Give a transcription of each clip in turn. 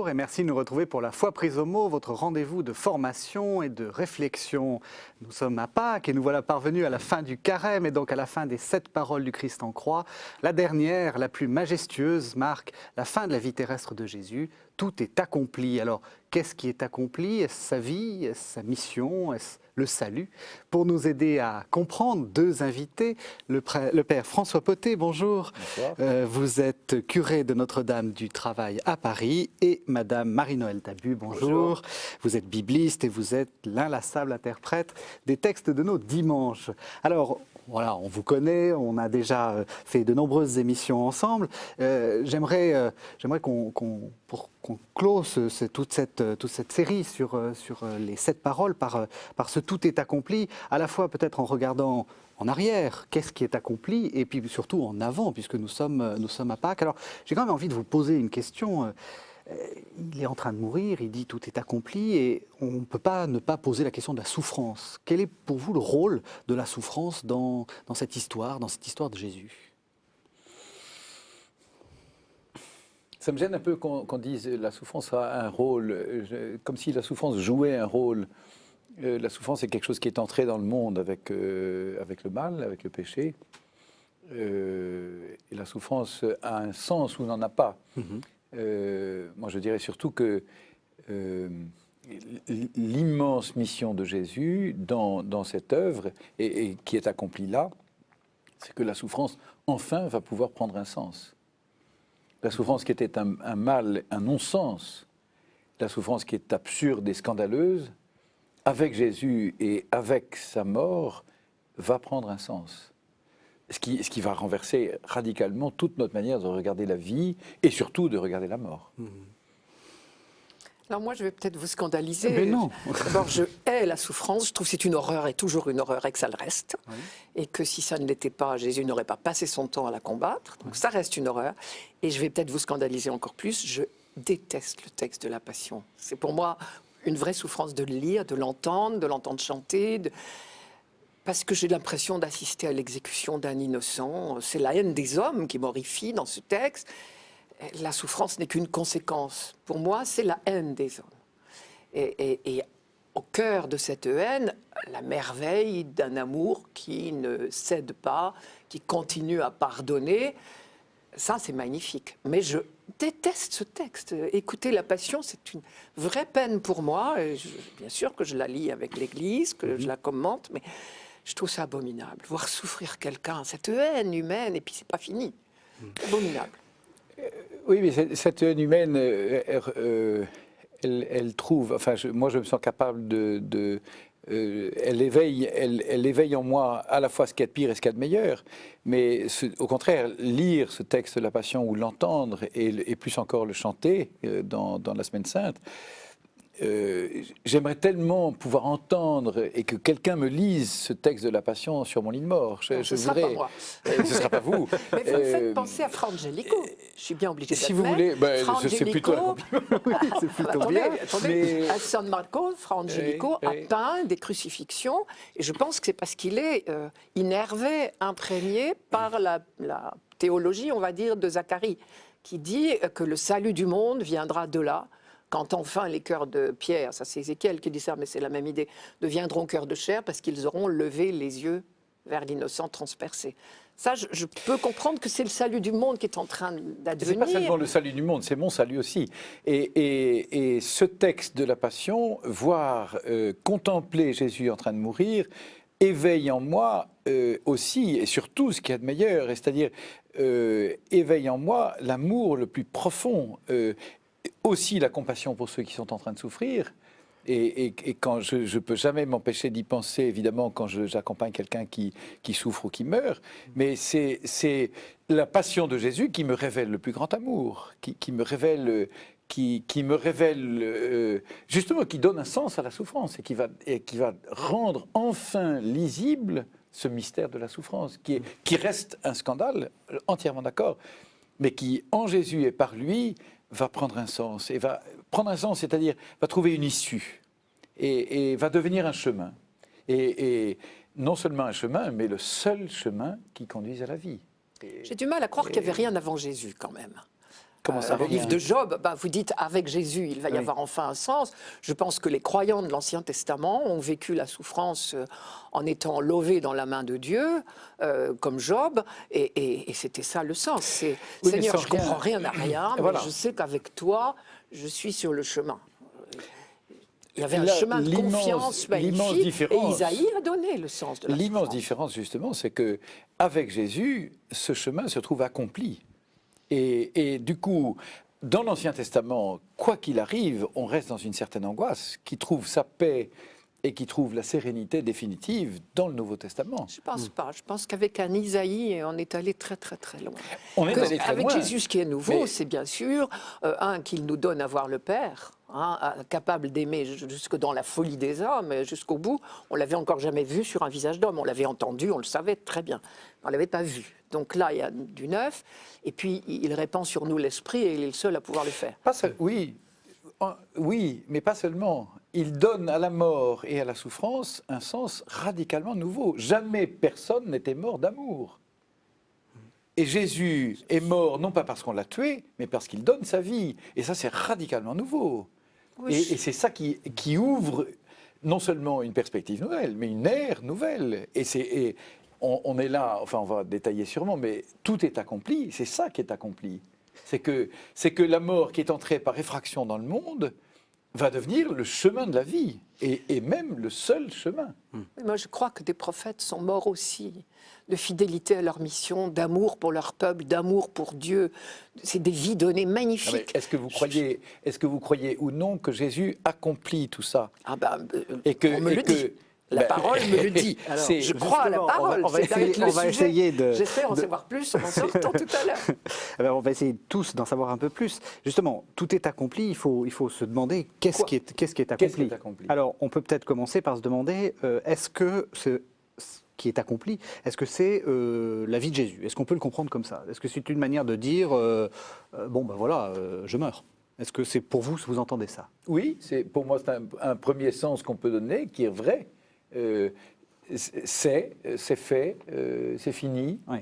bonjour et merci de nous retrouver pour la foi prise au mot, votre rendez-vous de formation et de réflexion. Nous sommes à Pâques et nous voilà parvenus à la fin du carême et donc à la fin des 7 paroles du Christ en croix. La dernière, la plus majestueuse, marque la fin de la vie terrestre de Jésus. Tout est accompli. Alors, qu'est-ce qui est accompli? Est-ce sa vie? Est-ce sa mission? Est-ce le salut? Pour nous aider à comprendre, 2 invités, le père François Potet, bonjour. Vous êtes curé de Notre-Dame du Travail à Paris et madame Marie-Noëlle Tabu, bonjour. Vous êtes bibliste et vous êtes l'inlassable interprète des textes de nos dimanches. Alors, voilà, on vous connaît, on a déjà fait de nombreuses émissions ensemble. J'aimerais qu'on close toute cette série sur les 7 paroles par ce tout est accompli, à la fois peut-être en regardant en arrière, qu'est-ce qui est accompli, et puis surtout en avant, puisque nous sommes à Pâques. Alors, j'ai quand même envie de vous poser une question. Il est en train de mourir, il dit tout est accompli, et on ne peut pas ne pas poser la question de la souffrance. Quel est pour vous le rôle de la souffrance dans cette histoire de Jésus? Ça me gêne un peu qu'on dise la souffrance a un rôle, comme si la souffrance jouait un rôle. La souffrance est quelque chose qui est entré dans le monde avec le mal, avec le péché. Et la souffrance a un sens ou n'en a pas. Moi, je dirais surtout que l'immense mission de Jésus dans cette œuvre, et qui est accomplie là, c'est que la souffrance, enfin, va pouvoir prendre un sens. La souffrance qui était un mal, un non-sens, la souffrance qui est absurde et scandaleuse, avec Jésus et avec sa mort, va prendre un sens. Ce qui va renverser radicalement toute notre manière de regarder la vie et surtout de regarder la mort. Alors moi, je vais peut-être vous scandaliser. Mais non. D'abord, je hais la souffrance. Je trouve que c'est une horreur et toujours une horreur et que ça le reste. Oui. Et que si ça ne l'était pas, Jésus n'aurait pas passé son temps à la combattre. Donc ça reste une horreur. Et je vais peut-être vous scandaliser encore plus. Je déteste le texte de la Passion. C'est pour moi une vraie souffrance de le lire, de l'entendre chanter, parce que j'ai l'impression d'assister à l'exécution d'un innocent. C'est la haine des hommes qui m'horrifie dans ce texte. La souffrance n'est qu'une conséquence. Pour moi, c'est la haine des hommes. Et au cœur de cette haine, la merveille d'un amour qui ne cède pas, qui continue à pardonner. Ça, c'est magnifique. Mais je déteste ce texte. Écouter la Passion, c'est une vraie peine pour moi. Et bien sûr que je la lis avec l'Église, que je la commente, mais je trouve ça abominable. Voir souffrir quelqu'un, cette haine humaine, et puis c'est pas fini. Abominable. Oui, mais cette haine humaine, elle trouve... Enfin, moi, je me sens capable elle éveille en moi à la fois ce qu'il y a de pire et ce qu'il y a de meilleur. Mais au contraire, lire ce texte de la Passion ou l'entendre, et plus encore le chanter dans la Semaine Sainte, j'aimerais tellement pouvoir entendre et que quelqu'un me lise ce texte de la Passion sur mon lit de mort. Ce ne sera pas moi. Ce ne sera pas vous. Mais vous me faites penser à Fra Angelico. Je suis bien obligée si vous voulez, c'est plutôt un compliment. Oui, c'est plutôt bien. Attendez. À San Marco, Fra Angelico a peint des crucifixions. Et je pense que c'est parce qu'il est innervé, imprégné par la théologie, on va dire, de Zacharie, qui dit que le salut du monde viendra de là. Quand enfin les cœurs de pierre, ça c'est Ézéchiel qui dit ça, mais c'est la même idée, deviendront cœurs de chair parce qu'ils auront levé les yeux vers l'innocent transpercé. Ça, je peux comprendre que c'est le salut du monde qui est en train d'advenir. C'est pas seulement le salut du monde, c'est mon salut aussi. Et ce texte de la Passion, voir, contempler Jésus en train de mourir, éveille en moi aussi, et surtout ce qu'il y a de meilleur, c'est-à-dire éveille en moi l'amour le plus profond, aussi la compassion pour ceux qui sont en train de souffrir. Et quand je ne peux jamais m'empêcher d'y penser, évidemment, quand j'accompagne quelqu'un qui souffre ou qui meurt, mais c'est la passion de Jésus qui me révèle le plus grand amour, qui me révèle, justement, qui donne un sens à la souffrance et qui va rendre enfin lisible ce mystère de la souffrance, qui reste un scandale, entièrement d'accord, mais qui, en Jésus et par lui, va prendre un sens, et va prendre un sens, c'est-à-dire va trouver une issue, et va devenir un chemin. Et non seulement un chemin, mais le seul chemin qui conduise à la vie. J'ai du mal à croire qu'il n'y avait rien avant Jésus, quand même. Comment ça le revient? livre de Job, vous dites avec Jésus, il va y Oui. avoir enfin un sens. Je pense que les croyants de l'Ancien Testament ont vécu la souffrance en étant lovés dans la main de Dieu, comme Job, et c'était ça le sens. C'est Oui, mais Seigneur, sans je comprends rien à rien, mais Voilà. je sais qu'avec toi, je suis sur le chemin. Il y avait un Là, chemin de confiance l'immense magnifique, et différence- Isaïe a donné le sens de la L'immense souffrance. différence, justement, c'est que avec Jésus, ce chemin se trouve accompli. Et du coup, dans l'Ancien Testament, quoi qu'il arrive, on reste dans une certaine angoisse, qui trouve sa paix et qui trouve la sérénité définitive dans le Nouveau Testament. Je ne pense pas. Je pense qu'avec un Isaïe, on est allé très très très loin. On est Que- allé très avec loin. Jésus, ce qui est nouveau, Mais- c'est bien sûr, qu'il nous donne à voir le Père, capable d'aimer jusque dans la folie des hommes, jusqu'au bout. On l'avait encore jamais vu sur un visage d'homme. On l'avait entendu, on le savait très bien. On ne l'avait pas vu. Donc là, il y a du neuf. Et puis, il répand sur nous l'esprit et il est le seul à pouvoir le faire. Oui, oui, mais pas seulement. Il donne à la mort et à la souffrance un sens radicalement nouveau. Jamais personne n'était mort d'amour. Et Jésus est mort non pas parce qu'on l'a tué, mais parce qu'il donne sa vie. Et ça, c'est radicalement nouveau. Oui, Et c'est ça qui ouvre non seulement une perspective nouvelle, mais une ère nouvelle. Et on est là, enfin on va détailler sûrement, mais tout est accompli. C'est ça qui est accompli. C'est que la mort qui est entrée par effraction dans le monde va devenir le chemin de la vie, et même le seul chemin. Moi, je crois que des prophètes sont morts aussi, de fidélité à leur mission, d'amour pour leur peuple, d'amour pour Dieu. C'est des vies données Ah, mais magnifiques. Est-ce que vous croyez ou non que Jésus accomplit tout ça? Et que, on me le dit. La parole me le dit. Alors, Je crois à la justement, parole. on va C'est avec essayer- le on va sujet. essayer de- J'espère en de- savoir plus en sortant tout à l'heure. Alors, on va essayer tous d'en savoir un peu plus. Justement, tout est accompli, il faut se demander qu'est-ce qui est accompli. Alors, on peut peut-être commencer par se demander, est-ce que ce qui est accompli, est-ce que c'est la vie de Jésus? Est-ce qu'on peut le comprendre comme ça? Est-ce que c'est une manière de dire, bon ben voilà, je meurs? Est-ce que c'est pour vous, vous entendez ça? Oui, pour moi, c'est un premier sens qu'on peut donner, qui est vrai. C'est fait, c'est fini. Oui.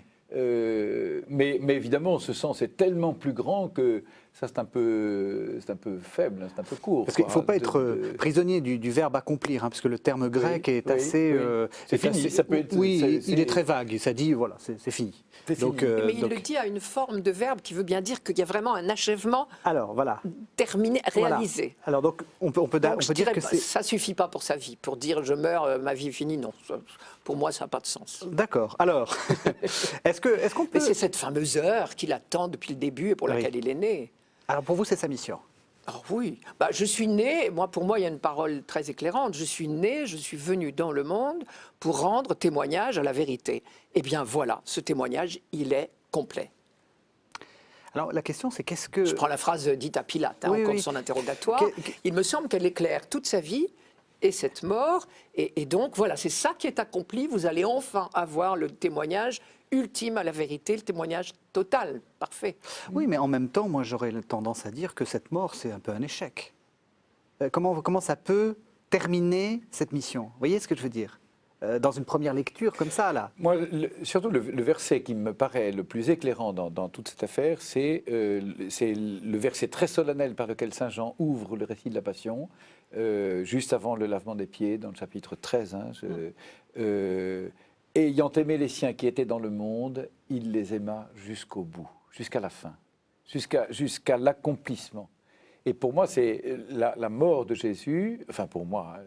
Mais évidemment, ce sens est tellement plus grand que ça, c'est un peu faible, c'est un peu court. Parce qu'il ne faut pas de- être prisonnier du verbe accomplir, hein, parce que le terme grec est oui, assez... oui. C'est fini, assez- ça peut être- Oui, c'est- il est très vague, ça dit, voilà, c'est fini. C'est fini. Mais il le dit à une forme de verbe qui veut bien dire qu'il y a vraiment un achèvement Alors, voilà. terminé, Voilà. réalisé. Alors, donc, on peut Donc, je dire dirais que pas, c'est... ça suffit pas pour sa vie. Pour dire je meurs, ma vie est finie, non. Pour moi, ça n'a pas de sens. D'accord. Alors, est-ce qu'on peut... Mais c'est cette fameuse heure qu'il attend depuis le début et pour Oui. laquelle il est né. Alors, pour vous, c'est sa mission. Ah oui, je suis né, pour moi, il y a une parole très éclairante. Je suis né, je suis venu dans le monde pour rendre témoignage à la vérité. Eh bien voilà, ce témoignage, il est complet. Alors, la question, c'est qu'est-ce que... Je prends la phrase dite à Pilate, Oui, au cours oui. de son interrogatoire. Que- Il me semble qu'elle éclaire toute sa vie et cette mort. Et donc, voilà, c'est ça qui est accompli. Vous allez enfin avoir le témoignage ultime à la vérité, le témoignage total, parfait. Oui, mais en même temps, moi, j'aurais tendance à dire que cette mort, c'est un peu un échec. Comment ça peut terminer cette mission? Vous voyez ce que je veux dire? Dans une première lecture comme ça, là. Moi, surtout le verset qui me paraît le plus éclairant dans toute cette affaire, c'est le verset très solennel par lequel Saint Jean ouvre le récit de la Passion, juste avant le lavement des pieds, dans le chapitre 13. Ayant aimé les siens qui étaient dans le monde, il les aima jusqu'au bout, jusqu'à la fin, jusqu'à l'accomplissement. Et pour moi, c'est la mort de Jésus, enfin pour moi,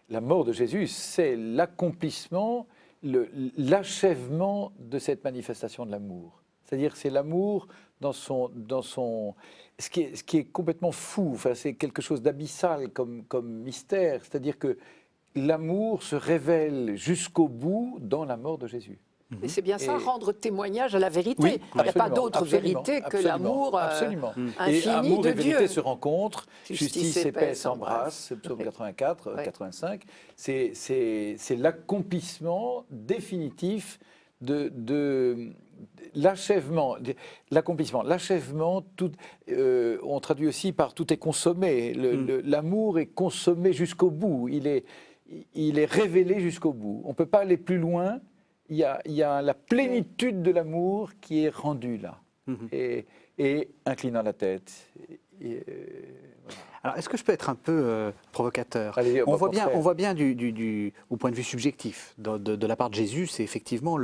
la mort de Jésus, c'est l'accomplissement, l'achèvement de cette manifestation de l'amour. C'est-à-dire c'est l'amour dans son ce qui est complètement fou, enfin, c'est quelque chose d'abyssal comme mystère, c'est-à-dire que l'amour se révèle jusqu'au bout dans la mort de Jésus. Et c'est bien ça, Et- rendre témoignage à la vérité. Oui, Il n'y a pas absolument, d'autre absolument, vérité que absolument, l'amour absolument. infini Et amour de et Dieu. vérité se rencontrent, Justice justice et et paix paix s'embrassent, c'est psaume 84, Oui. 85. C'est l'accomplissement définitif de l'achèvement, l'achèvement, on traduit aussi par tout est consommé. L'amour est consommé jusqu'au bout. Il est révélé jusqu'au bout. On ne peut pas aller plus loin. Il y a la plénitude de l'amour qui est rendue là. et inclinant la tête. Et, voilà. Alors, est-ce que je peux être un peu provocateur? Allez, on voit bien au point de vue subjectif, de la part de Jésus, c'est effectivement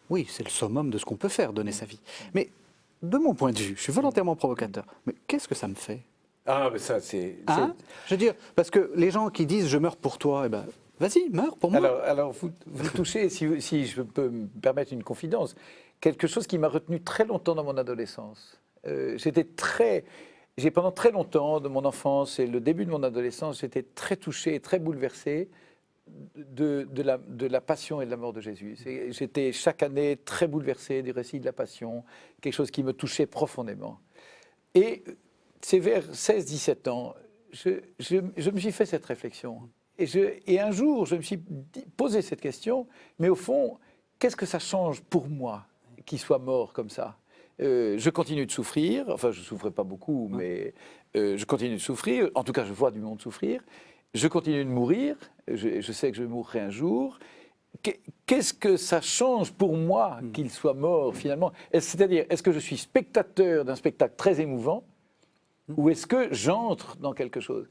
oui, c'est le summum de ce qu'on peut faire, donner sa vie. Mais de mon point de vue, je suis volontairement provocateur, mais qu'est-ce que ça me fait? Ah, mais ça, c'est... Hein? Je veux dire, parce que les gens qui disent « je meurs pour toi », eh ben, vas-y, meurs pour moi. Alors vous touchez, si je peux me permettre une confidence, quelque chose qui m'a retenu très longtemps dans mon adolescence. J'ai pendant très longtemps, de mon enfance et le début de mon adolescence, j'étais très touché et très bouleversé de la passion et de la mort de Jésus. J'étais chaque année très bouleversé du récit de la passion, quelque chose qui me touchait profondément. Et c'est vers 16-17 ans, je me suis fait cette réflexion. Et un jour, je me suis posé cette question, mais au fond, qu'est-ce que ça change pour moi qu'il soit mort comme ça? Je continue de souffrir, enfin je ne souffrais pas beaucoup, mais je continue de souffrir, en tout cas je vois du monde souffrir. Je continue de mourir, je sais que je mourrai un jour. Qu'est-ce que ça change pour moi qu'il soit mort finalement? C'est-à-dire, est-ce que je suis spectateur d'un spectacle très émouvant ou est-ce que j'entre dans quelque chose?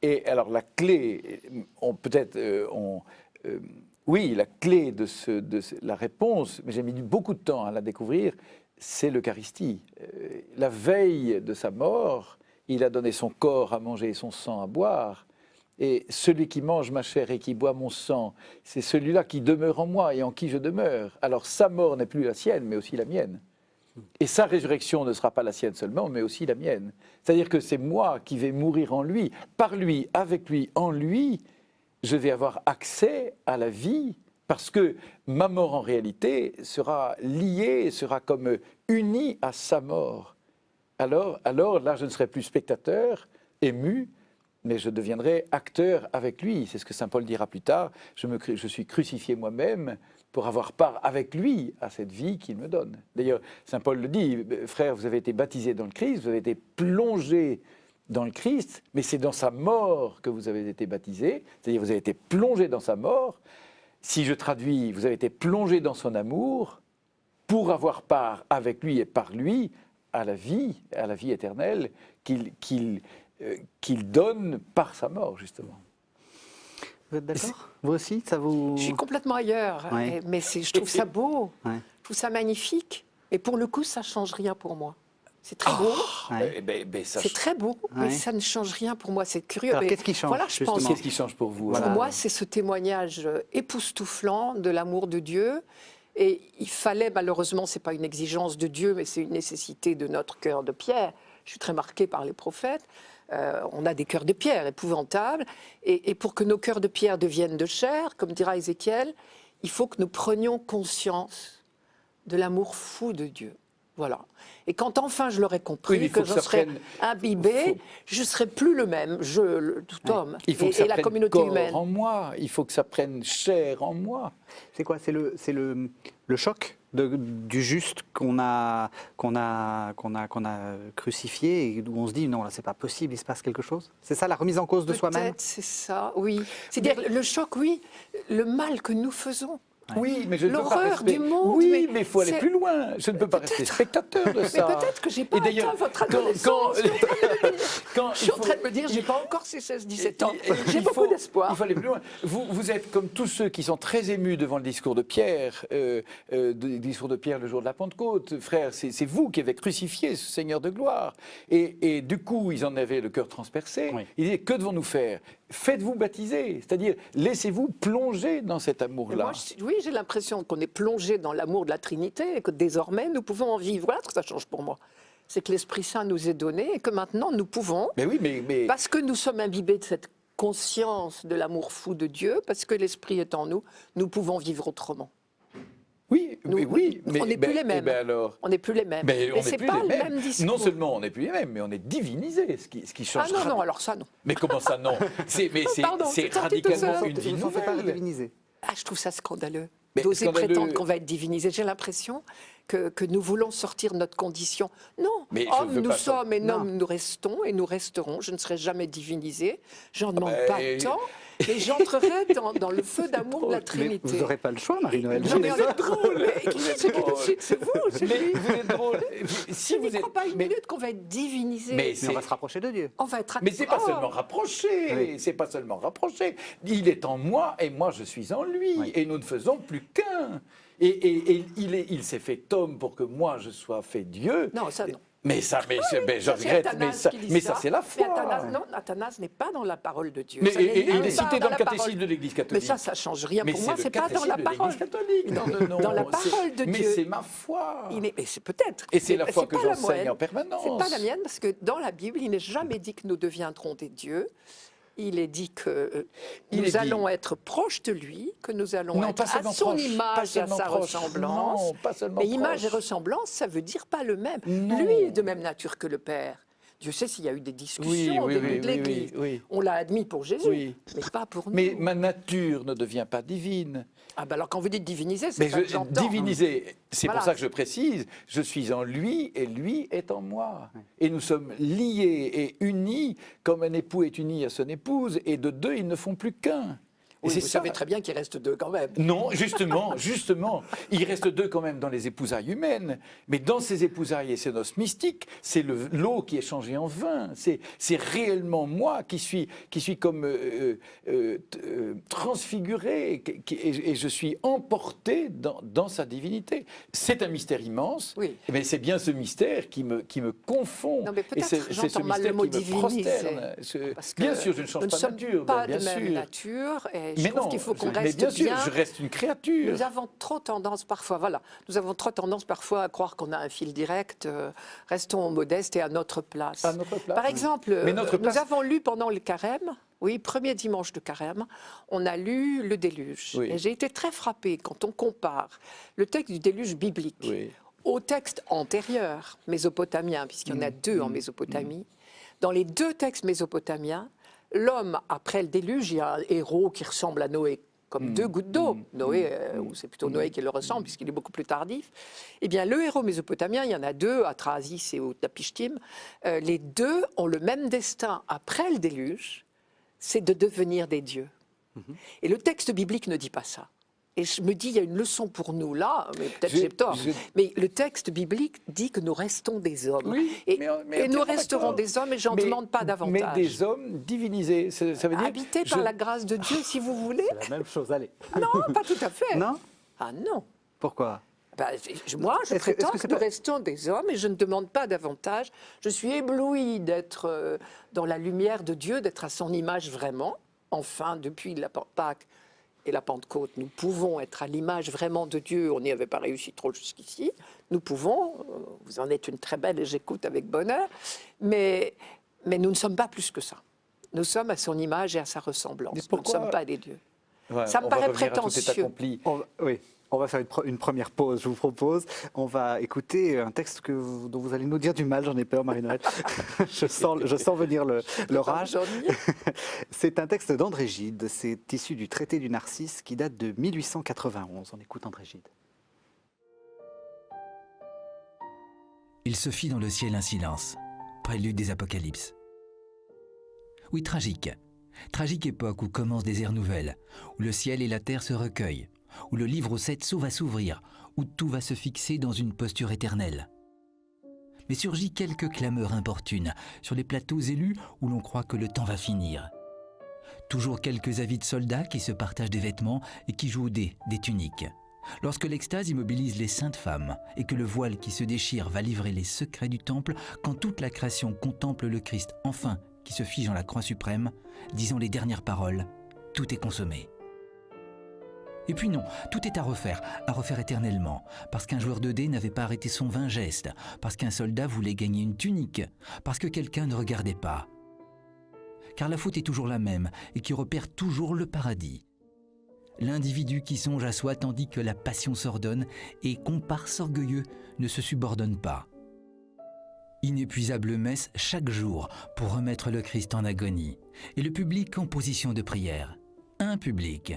Et alors la clé, oui, la clé de la réponse, mais j'ai mis beaucoup de temps à la découvrir, c'est l'Eucharistie. La veille de sa mort, il a donné son corps à manger et son sang à boire. Et celui qui mange ma chair et qui boit mon sang, c'est celui-là qui demeure en moi et en qui je demeure. Alors sa mort n'est plus la sienne, mais aussi la mienne. Et sa résurrection ne sera pas la sienne seulement, mais aussi la mienne. C'est-à-dire que c'est moi qui vais mourir en lui, par lui, avec lui, en lui, je vais avoir accès à la vie, parce que ma mort en réalité sera liée, sera comme unie à sa mort. Alors là, je ne serai plus spectateur, ému, mais je deviendrai acteur avec lui. C'est ce que saint Paul dira plus tard. Je suis crucifié moi-même pour avoir part avec lui à cette vie qu'il me donne. D'ailleurs, saint Paul le dit, frère, vous avez été baptisés dans le Christ, vous avez été plongés dans le Christ, mais c'est dans sa mort que vous avez été baptisés, c'est-à-dire vous avez été plongés dans sa mort. Si je traduis, vous avez été plongés dans son amour pour avoir part avec lui et par lui à la vie éternelle qu'il donne par sa mort, justement. Vous êtes d'accord? Vous aussi, ça vous... Je suis complètement ailleurs, Ouais. mais je trouve ça beau, Ouais. je trouve ça magnifique. Et pour le coup, ça ne change rien pour moi. C'est très beau, Ouais. c'est très beau, mais Ouais. ça ne change rien pour moi. C'est curieux. Alors, Mais qu'est-ce qui change, voilà, je pense. justement Qu'est-ce qui change pour vous? Voilà. Pour moi, c'est ce témoignage époustouflant de l'amour de Dieu. Et il fallait, malheureusement, ce n'est pas une exigence de Dieu, mais c'est une nécessité de notre cœur de pierre. Je suis très marquée par les prophètes. On a des cœurs de pierre épouvantables. Et pour que nos cœurs de pierre deviennent de chair, comme dira Ézéchiel, il faut que nous prenions conscience de l'amour fou de Dieu. Voilà. Et quand enfin je l'aurai compris, Oui, que je serai imbibé, je ne serai plus le même, tout homme, Il faut que et ça la prenne communauté corps humaine. en moi, il faut que ça prenne chair en moi. C'est quoi? C'est le choc du juste qu'on a crucifié et où on se dit non, là c'est pas possible, il se passe quelque chose? C'est ça la remise en cause de soi-même? Peut-être, c'est ça, oui. C'est-à-dire le choc, oui, le mal que nous faisons. Oui, mais je ne peux pas L'horreur rester... du monde, Oui, mais il faut aller c'est- plus loin. Je ne peux pas rester spectateur de Mais ça. peut-être que j'ai pas Et d'ailleurs, atteint votre quand- adolescence. quand Je suis en train de me dire, j'ai pas encore ces 16-17 ans. J'ai Il beaucoup faut d'espoir. aller plus loin. Vous êtes comme tous ceux qui sont très émus devant le discours de Pierre, le discours de Pierre le jour de la Pentecôte. Frère, c'est vous qui avez crucifié ce Seigneur de gloire. Et du coup, ils en avaient le cœur transpercé. Oui. Ils disaient, que devons-nous faire? Faites-vous baptiser, c'est-à-dire laissez-vous plonger dans cet Et amour-là. moi, oui, j'ai l'impression qu'on est plongé dans l'amour de la Trinité et que désormais, nous pouvons en vivre. Voilà ce que ça change pour moi. C'est que l'Esprit Saint nous est donné et que maintenant, nous pouvons, Mais oui, mais parce que nous sommes imbibés de cette conscience de l'amour fou de Dieu, parce que l'Esprit est en nous, nous pouvons vivre autrement. oui, Nous- mais oui, on mais n'est plus les mêmes. eh ben alors. On n'est plus les mêmes. Mais on Mais n'est c'est plus pas les le mêmes. même discours. Non seulement on n'est plus les mêmes, mais on est divinisé, ce qui change. Ah non, non, alors ça, non. Mais comment ça, non? Pardon, C'est c'est sorti tout radicalement seul. une Vous vie ne vous faites pas nouvelle. diviniser. Ah, je trouve ça scandaleux. Mais D'oser scandaleux. prétendre qu'on va être divinisé. J'ai l'impression que nous voulons sortir de notre condition. Non, Mais je hommes veux nous pas sommes et Non. hommes nous restons et nous resterons. Je ne serai jamais divinisé. J'en demande ben, pas tant. Et j'entrerai dans le feu d'amour de la Mais Trinité. vous n'aurez pas le choix, Marie-Noël. Non, mais on est drôle. Mais qui c'est qui décide? C'est vous, c'est Mais lui. vous êtes si Je n'y crois pas une minute qu'on va être divinisé. Mais Mais on va se rapprocher de Dieu. On va être Mais c'est pas seulement rapproché, Oui. c'est pas seulement rapproché. Il est en moi et moi je suis en lui, Oui. et nous ne faisons plus qu'un. Et il s'est fait homme pour que moi je sois fait Dieu. Non, ça non. Mais ça, mais je Ça, c'est regrette, Athanase qui dit mais ça c'est la foi. Mais Athanase, non, Athanase n'est pas dans la parole de Dieu. Mais, Ça n'est et il nulle est part cité dans le la catéchisme parole. de l'Église Mais catholique. ça change rien. Mais Pour moi, le c'est pas dans la catéchisme de parole. l'Église catholique. Non, non, Dans la c'est- parole de Mais Dieu. c'est ma foi. Mais c'est peut-être. Et c'est la Mais foi que pas la j'enseigne moelle. en permanence. C'est pas la mienne, parce que dans la Bible, il n'est jamais dit que nous deviendrons des dieux. Il est dit que Il est nous dit- allons être proches de lui, que nous allons Non, pas être à seulement son proche, pas image et à seulement sa proche. ressemblance. Non, pas seulement Mais image et proche. ressemblance, ça veut dire pas le même. Non. Lui est de même nature que le Père. Dieu sait s'il y a eu des discussions au début de l'Église. oui. On l'a admis pour Jésus, Oui. mais pas pour nous. Mais ma nature ne devient pas divine. Ah ben alors quand vous dites diviniser, c'est Mais ça que j'entends. diviniser, c'est Voilà. pour ça que je précise, je suis en lui et lui est en moi. Et nous sommes liés et unis comme un époux est uni à son épouse, et de deux, ils ne font plus qu'un. Et Oui, c'est vous ça. savez très bien qu'il reste deux quand même. Non, justement, il reste deux quand même dans les épousailles humaines. Mais dans ces épousailles et ces noces mystiques, c'est l'eau qui est changée en vin. C'est réellement moi qui suis comme transfiguré et je suis emporté dans sa divinité. C'est un mystère immense. Oui. Mais c'est bien ce mystère qui me confond. Non, mais Et peut-être c'est ce j'entends mal le mystère mot qui me diviniser. prosterne. Parce que Bien sûr, je ne change nous pas ne de sommes nature, pas bien de même sûr. nature, et je Mais trouve non, qu'il faut qu'on mais reste bien sûr, bien. je reste une créature. Nous avons trop tendance parfois, voilà, nous avons trop tendance parfois à croire qu'on a un fil direct. Restons modestes et à notre place. À notre place. Par exemple, Mais notre place- nous avons lu pendant le carême, oui, premier dimanche de carême, on a lu le déluge. Oui. Et j'ai été très frappée quand on compare le texte du déluge biblique Oui. au texte antérieur, mésopotamien, puisqu'il y en a deux en Mésopotamie. Dans les deux textes mésopotamiens, l'homme, après le déluge, il y a un héros qui ressemble à Noé, comme deux gouttes d'eau. Noé, ou c'est plutôt Noé qui le ressemble, puisqu'il est beaucoup plus tardif. Eh bien, le héros mésopotamien, il y en a deux, Atrahasis et Utnapishtim. Les deux ont le même destin après le déluge, c'est de devenir des dieux. Et le texte biblique ne dit pas ça. Et je me dis, il y a une leçon pour nous là, mais peut-être j'ai tort. Mais le texte biblique dit que nous restons des hommes. Oui, et mais et nous entièrement resterons d'accord. des hommes, et j'en Mais- demande pas davantage. Mais des hommes divinisés, ça veut dire... Habités par la grâce de Dieu, si vous voulez. C'est la même chose, allez. Non, pas tout à fait. Non? Ah non. Pourquoi? Ben, moi, je Est-ce que prétends c'est que nous pas- restons des hommes et je ne demande pas davantage. Je suis éblouie d'être dans la lumière de Dieu, d'être à son image vraiment. Enfin, depuis la Pâque et la Pentecôte, nous pouvons être à l'image vraiment de Dieu. On n'y avait pas réussi trop jusqu'ici. Nous pouvons, vous en êtes une très belle et j'écoute avec bonheur, mais nous ne sommes pas plus que ça. Nous sommes à son image et à sa ressemblance. Mais Nous ne pourquoi- sommes pas des dieux. Ouais, Ça me on va paraît revenir à tout est prétentieux. accompli. Oui, on va faire une première pause, je vous propose. On va écouter un texte dont vous allez nous dire du mal, j'en ai peur, Marie-Noël. je sens venir l'orage. Aujourd'hui, C'est un texte d'André Gide, c'est issu du traité du Narcisse qui date de 1891. On écoute André Gide. Il se fit dans le ciel un silence, prélude des apocalypses. Oui, tragique. Tragique époque où commencent des ères nouvelles, où le ciel et la terre se recueillent, où le livre aux 7 sceaux va s'ouvrir, où tout va se fixer dans une posture éternelle. Mais surgit quelques clameurs importunes sur les plateaux élus où l'on croit que le temps va finir. Toujours quelques avides soldats qui se partagent des vêtements et qui jouent des tuniques. Lorsque l'extase immobilise les saintes femmes et que le voile qui se déchire va livrer les secrets du temple, quand toute la création contemple le Christ enfin qui se fige en la croix suprême, disant les dernières paroles, tout est consommé. Et puis non, tout est à refaire éternellement, parce qu'un joueur de dés n'avait pas arrêté son vain geste, parce qu'un soldat voulait gagner une tunique, parce que quelqu'un ne regardait pas. Car la faute est toujours la même et qui repère toujours le paradis. L'individu qui songe à soi tandis que la passion s'ordonne et comparse orgueilleux ne se subordonne pas. Inépuisable messe chaque jour pour remettre le Christ en agonie et le public en position de prière. Un public.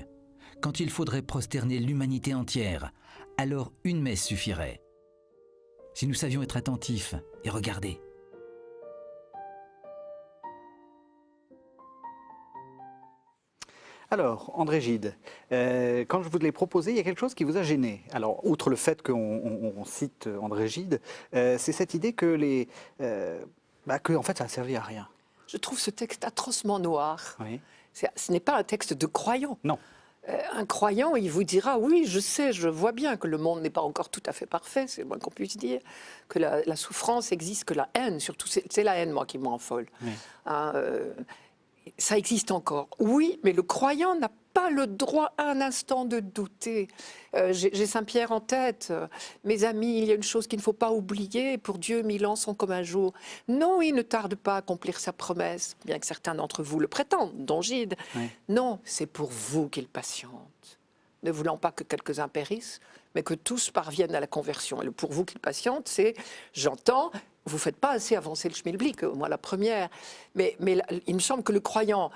Quand il faudrait prosterner l'humanité entière, alors une messe suffirait. Si nous savions être attentifs et regarder. Alors, André Gide, quand je vous l'ai proposé, il y a quelque chose qui vous a gêné. Alors, outre le fait qu'on cite André Gide, c'est cette idée que, que en fait, ça n'a servi à rien. Je trouve ce texte atrocement noir. Oui. Ce n'est pas un texte de croyant. Non. Un croyant, il vous dira, oui, je sais, je vois bien que le monde n'est pas encore tout à fait parfait, c'est le moins qu'on puisse dire, que la souffrance existe, que la haine, surtout, c'est la haine, moi, qui m'envole. Oui. Ça existe encore. Oui, mais le croyant n'a pas le droit un instant de douter. J'ai Saint-Pierre en tête. Mes amis, il y a une chose qu'il ne faut pas oublier. Pour Dieu, 1000 ans sont comme un jour. Non, il ne tarde pas à accomplir sa promesse, bien que certains d'entre vous le prétendent, dont Gide. Oui. Non, c'est pour vous qu'il patiente. Ne voulant pas que quelques-uns périssent, mais que tous parviennent à la conversion. Et le pour vous qu'il patiente, c'est, j'entends, vous ne faites pas assez avancer le schmilblick, moi la première. Mais il me semble que le croyant,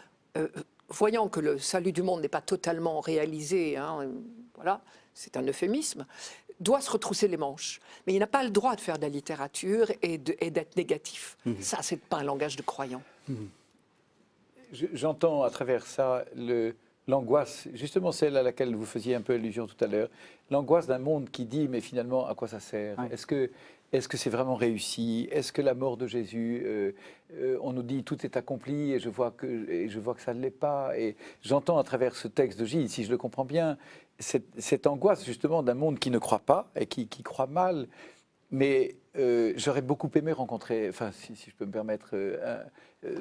voyant que le salut du monde n'est pas totalement réalisé, hein, voilà, c'est un euphémisme, doit se retrousser les manches. Mais il n'a pas le droit de faire de la littérature et d'être négatif. Ça, c'est pas un langage de croyant. J'entends à travers ça l'angoisse, justement celle à laquelle vous faisiez un peu allusion tout à l'heure, l'angoisse d'un monde qui dit, mais finalement, à quoi ça sert? Ouais. Est-ce que c'est vraiment réussi? Est-ce que la mort de Jésus, on nous dit tout est accompli et je vois que ça ne l'est pas. Et j'entends à travers ce texte de Gide, si je le comprends bien, cette angoisse justement d'un monde qui ne croit pas et qui croit mal. Mais j'aurais beaucoup aimé rencontrer, enfin si je peux me permettre,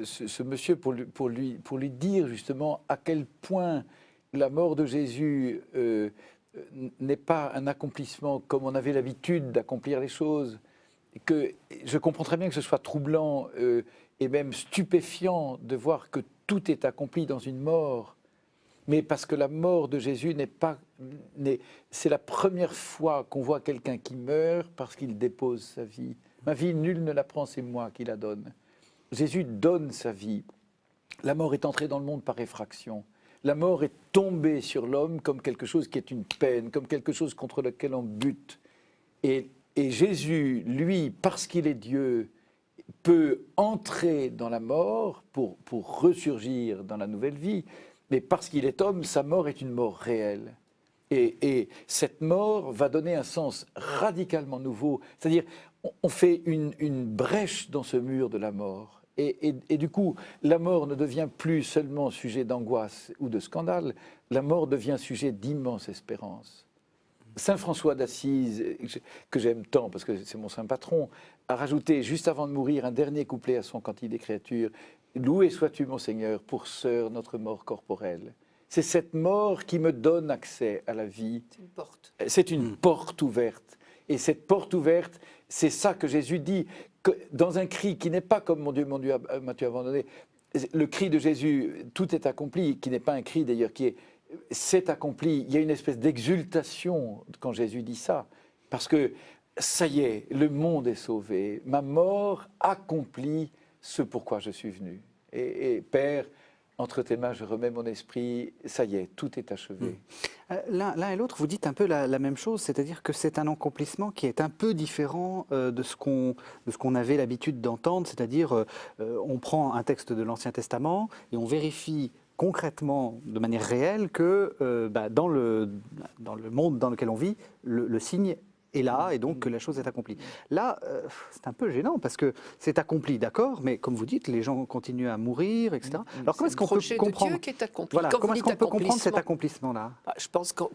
ce monsieur pour lui dire justement à quel point la mort de Jésus n'est pas un accomplissement comme on avait l'habitude d'accomplir les choses. Que je comprends très bien que ce soit troublant et même stupéfiant de voir que tout est accompli dans une mort. Mais parce que la mort de Jésus c'est la première fois qu'on voit quelqu'un qui meurt parce qu'il dépose sa vie. Ma vie, nul ne la prend, c'est moi qui la donne. Jésus donne sa vie. La mort est entrée dans le monde par effraction. La mort est tombée sur l'homme comme quelque chose qui est une peine, comme quelque chose contre lequel on bute. Et Jésus, lui, parce qu'il est Dieu, peut entrer dans la mort pour ressurgir dans la nouvelle vie. Mais parce qu'il est homme, sa mort est une mort réelle. Et cette mort va donner un sens radicalement nouveau. C'est-à-dire, on fait une brèche dans ce mur de la mort. Et du coup, la mort ne devient plus seulement sujet d'angoisse ou de scandale, la mort devient sujet d'immense espérance. Saint François d'Assise, que j'aime tant parce que c'est mon saint patron, a rajouté juste avant de mourir un dernier couplet à son cantique des créatures. « Loué sois-tu, mon Seigneur, pour sœur notre mort corporelle. » C'est cette mort qui me donne accès à la vie. C'est une porte. C'est une porte ouverte. Et cette porte ouverte, c'est ça que Jésus dit, que dans un cri qui n'est pas comme « Mon Dieu, m'as-tu abandonné ?» Le cri de Jésus, tout est accompli, qui n'est pas un cri d'ailleurs, qui est « c'est accompli ». Il y a une espèce d'exultation quand Jésus dit ça, parce que ça y est, le monde est sauvé, ma mort accomplit ce pourquoi je suis venu. Et Père, entre tes mains, je remets mon esprit, ça y est, tout est achevé. L'un et l'autre, vous dites un peu la même chose, c'est-à-dire que c'est un accomplissement qui est un peu différent de ce qu'on avait l'habitude d'entendre, c'est-à-dire on prend un texte de l'Ancien Testament et on vérifie concrètement, de manière réelle, que dans le monde dans lequel on vit, le signe est là et donc que la chose est accomplie. Là, c'est un peu gênant parce que c'est accompli, d'accord, mais comme vous dites, les gens continuent à mourir, etc. Alors comment est-ce qu'on peut comprendre Dieu qui est accompli. Voilà, Quand comment vous est-ce qu'on dites peut comprendre cet accomplissement-là? Je pense que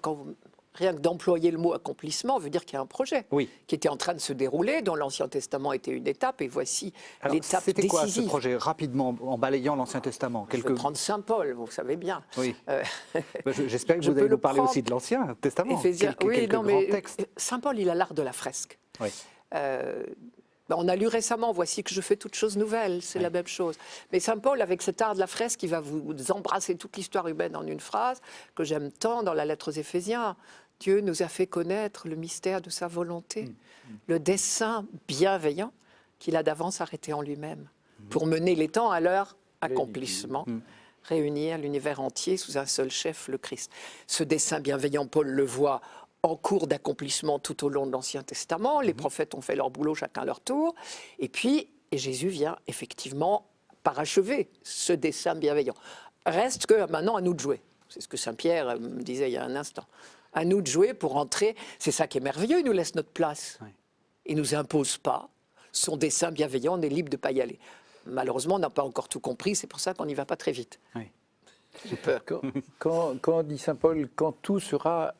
rien que d'employer le mot accomplissement veut dire qu'il y a un projet Oui. qui était en train de se dérouler, dont l'Ancien Testament était une étape, et voici Alors, l'étape c'était quoi ce décisive. projet, rapidement, en balayant l'Ancien Testament? Je vais prendre Saint Paul, vous savez bien. Oui. J'espère que je vous peux allez le nous parler prendre. aussi de l'Ancien Testament. Éphésiens, quelques non, grands mais textes. Saint Paul, il a l'art de la fresque. Oui. On a lu récemment, voici que je fais toutes choses nouvelles, c'est la même chose. Mais Saint Paul, avec cet art de la fresque, il va vous embrasser toute l'histoire humaine en une phrase, que j'aime tant dans la lettre aux Éphésiens. Dieu nous a fait connaître le mystère de sa volonté, le dessein bienveillant qu'il a d'avance arrêté en lui-même, pour mener les temps à leur accomplissement, réunir l'univers entier sous un seul chef, le Christ. Ce dessein bienveillant, Paul le voit en cours d'accomplissement tout au long de l'Ancien Testament. Les prophètes ont fait leur boulot chacun leur tour. Et Jésus vient effectivement parachever ce dessein bienveillant. Reste que maintenant à nous de jouer. C'est ce que Saint Pierre me disait il y a un instant. À nous de jouer pour entrer. C'est ça qui est merveilleux, il nous laisse notre place. Oui. Il ne nous impose pas. Son dessein bienveillant, on est libre de ne pas y aller. Malheureusement, on n'a pas encore tout compris, c'est pour ça qu'on n'y va pas très vite. Oui. J'ai peur. Quand dit Saint Paul, quand tout sera,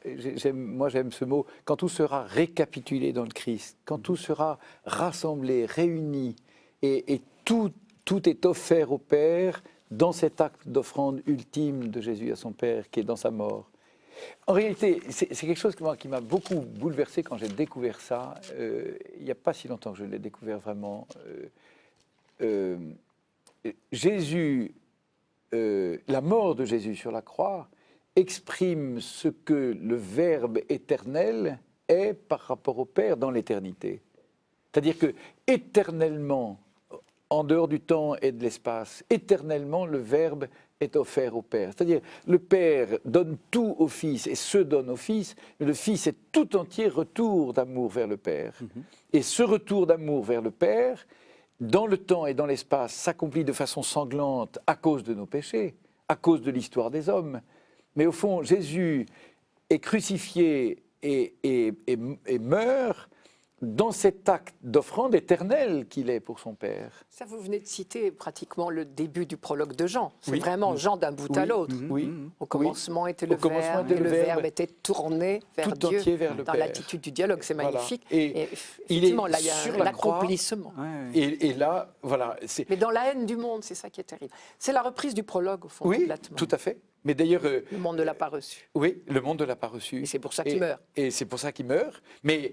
moi j'aime ce mot, quand tout sera récapitulé dans le Christ, quand tout sera rassemblé, réuni, et tout est offert au Père dans cet acte d'offrande ultime de Jésus à son Père, qui est dans sa mort. En réalité, c'est quelque chose qui m'a beaucoup bouleversé quand j'ai découvert ça. Il n'y a pas si longtemps que je l'ai découvert vraiment. Jésus, la mort de Jésus sur la croix exprime ce que le Verbe éternel est par rapport au Père dans l'éternité. C'est-à-dire que éternellement, en dehors du temps et de l'espace, éternellement le Verbe est offert au Père. C'est-à-dire le Père donne tout au Fils et se donne au Fils, mais le Fils est tout entier retour d'amour vers le Père. Et ce retour d'amour vers le Père, dans le temps et dans l'espace, s'accomplit de façon sanglante à cause de nos péchés, à cause de l'histoire des hommes. Mais au fond, Jésus est crucifié et meurt dans cet acte d'offrande éternelle qu'il est pour son Père. Ça, vous venez de citer pratiquement le début du prologue de Jean. C'est Oui. vraiment Jean d'un bout à l'autre. Oui. Au commencement était le Au commencement Verbe, était et le le Verbe, Verbe était tourné vers tout Dieu, entier vers le dans Père. l'attitude du dialogue. C'est Voilà. magnifique. Et il effectivement, est là, il y sur a la croix. l'accomplissement. Et là, voilà. Mais dans la haine du monde, c'est ça qui est terrible. C'est la reprise du prologue, au fond, Oui, complètement. tout à fait. Mais d'ailleurs, Le monde ne l'a pas reçu. oui, le monde ne l'a pas reçu. Et c'est pour ça qu'il meurt. Et c'est pour ça qu'il meurt. Mais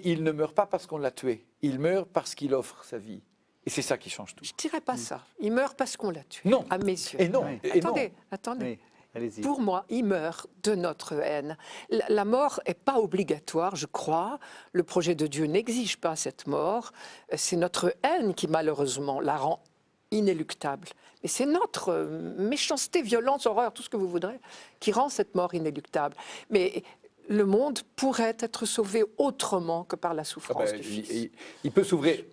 il ne meurt pas parce qu'on l'a tué. Il meurt parce qu'il offre sa vie. Et c'est ça qui change tout. Je ne dirais pas ça. Il meurt parce qu'on l'a tué. Non. À mes yeux. Et non. Oui. Et non. Attendez. Oui, allez-y. Pour moi, il meurt de notre haine. La mort n'est pas obligatoire, je crois. Le projet de Dieu n'exige pas cette mort. C'est notre haine qui, malheureusement, la rend inéluctable. Mais c'est notre méchanceté, violence, horreur, tout ce que vous voudrez, qui rend cette mort inéluctable. Mais le monde pourrait être sauvé autrement que par la souffrance du Fils. Il peut sauver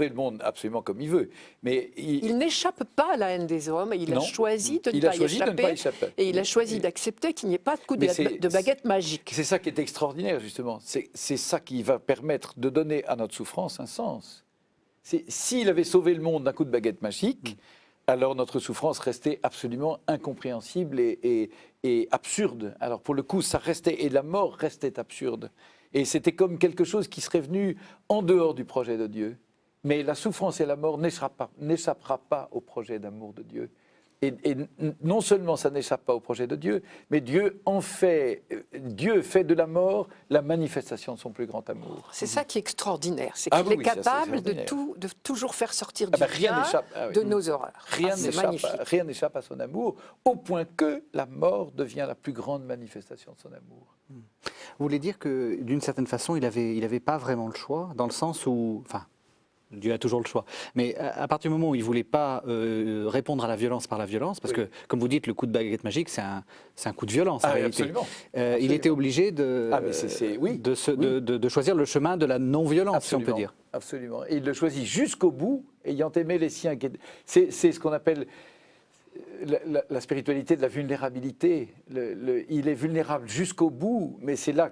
le monde absolument comme il veut. Mais Il n'échappe pas à la haine des hommes, et il a Non. choisi de ne Il a pas y choisi de ne pas échapper. échapper. Et il a choisi d'accepter qu'il n'y ait pas de coup Mais c'est- de baguette magique. c'est ça qui est extraordinaire, justement. C'est ça qui va permettre de donner à notre souffrance un sens. S'il avait sauvé le monde d'un coup de baguette magique, alors notre souffrance restait absolument incompréhensible et absurde. Alors pour le coup, ça restait, et la mort restait absurde. Et c'était comme quelque chose qui serait venu en dehors du projet de Dieu. Mais la souffrance et la mort n'échappera pas au projet d'amour de Dieu. Et non seulement ça n'échappe pas au projet de Dieu, mais Dieu fait de la mort la manifestation de son plus grand amour. C'est ça qui est extraordinaire, c'est Ah qu'il oui, est ça, c'est capable extraordinaire. de toujours faire sortir Ah du ben, rien bien n'échappe. Ah oui. de nos horreurs. Rien C'est magnifique. rien n'échappe à son amour, au point que la mort devient la plus grande manifestation de son amour. Vous voulez dire que, d'une certaine façon, il avait pas vraiment le choix, dans le sens où... Enfin, Dieu a toujours le choix. Mais à partir du moment où il ne voulait pas répondre à la violence par la violence, parce Oui. que, comme vous dites, le coup de baguette magique, c'est un coup de violence, en Ah, oui, réalité. absolument. Il était obligé Ah, mais oui. de choisir le chemin de la non-violence, si on peut dire. Absolument. Et il le choisit jusqu'au bout, ayant aimé les siens. C'est ce qu'on appelle la spiritualité de la vulnérabilité. Il est vulnérable jusqu'au bout, mais c'est là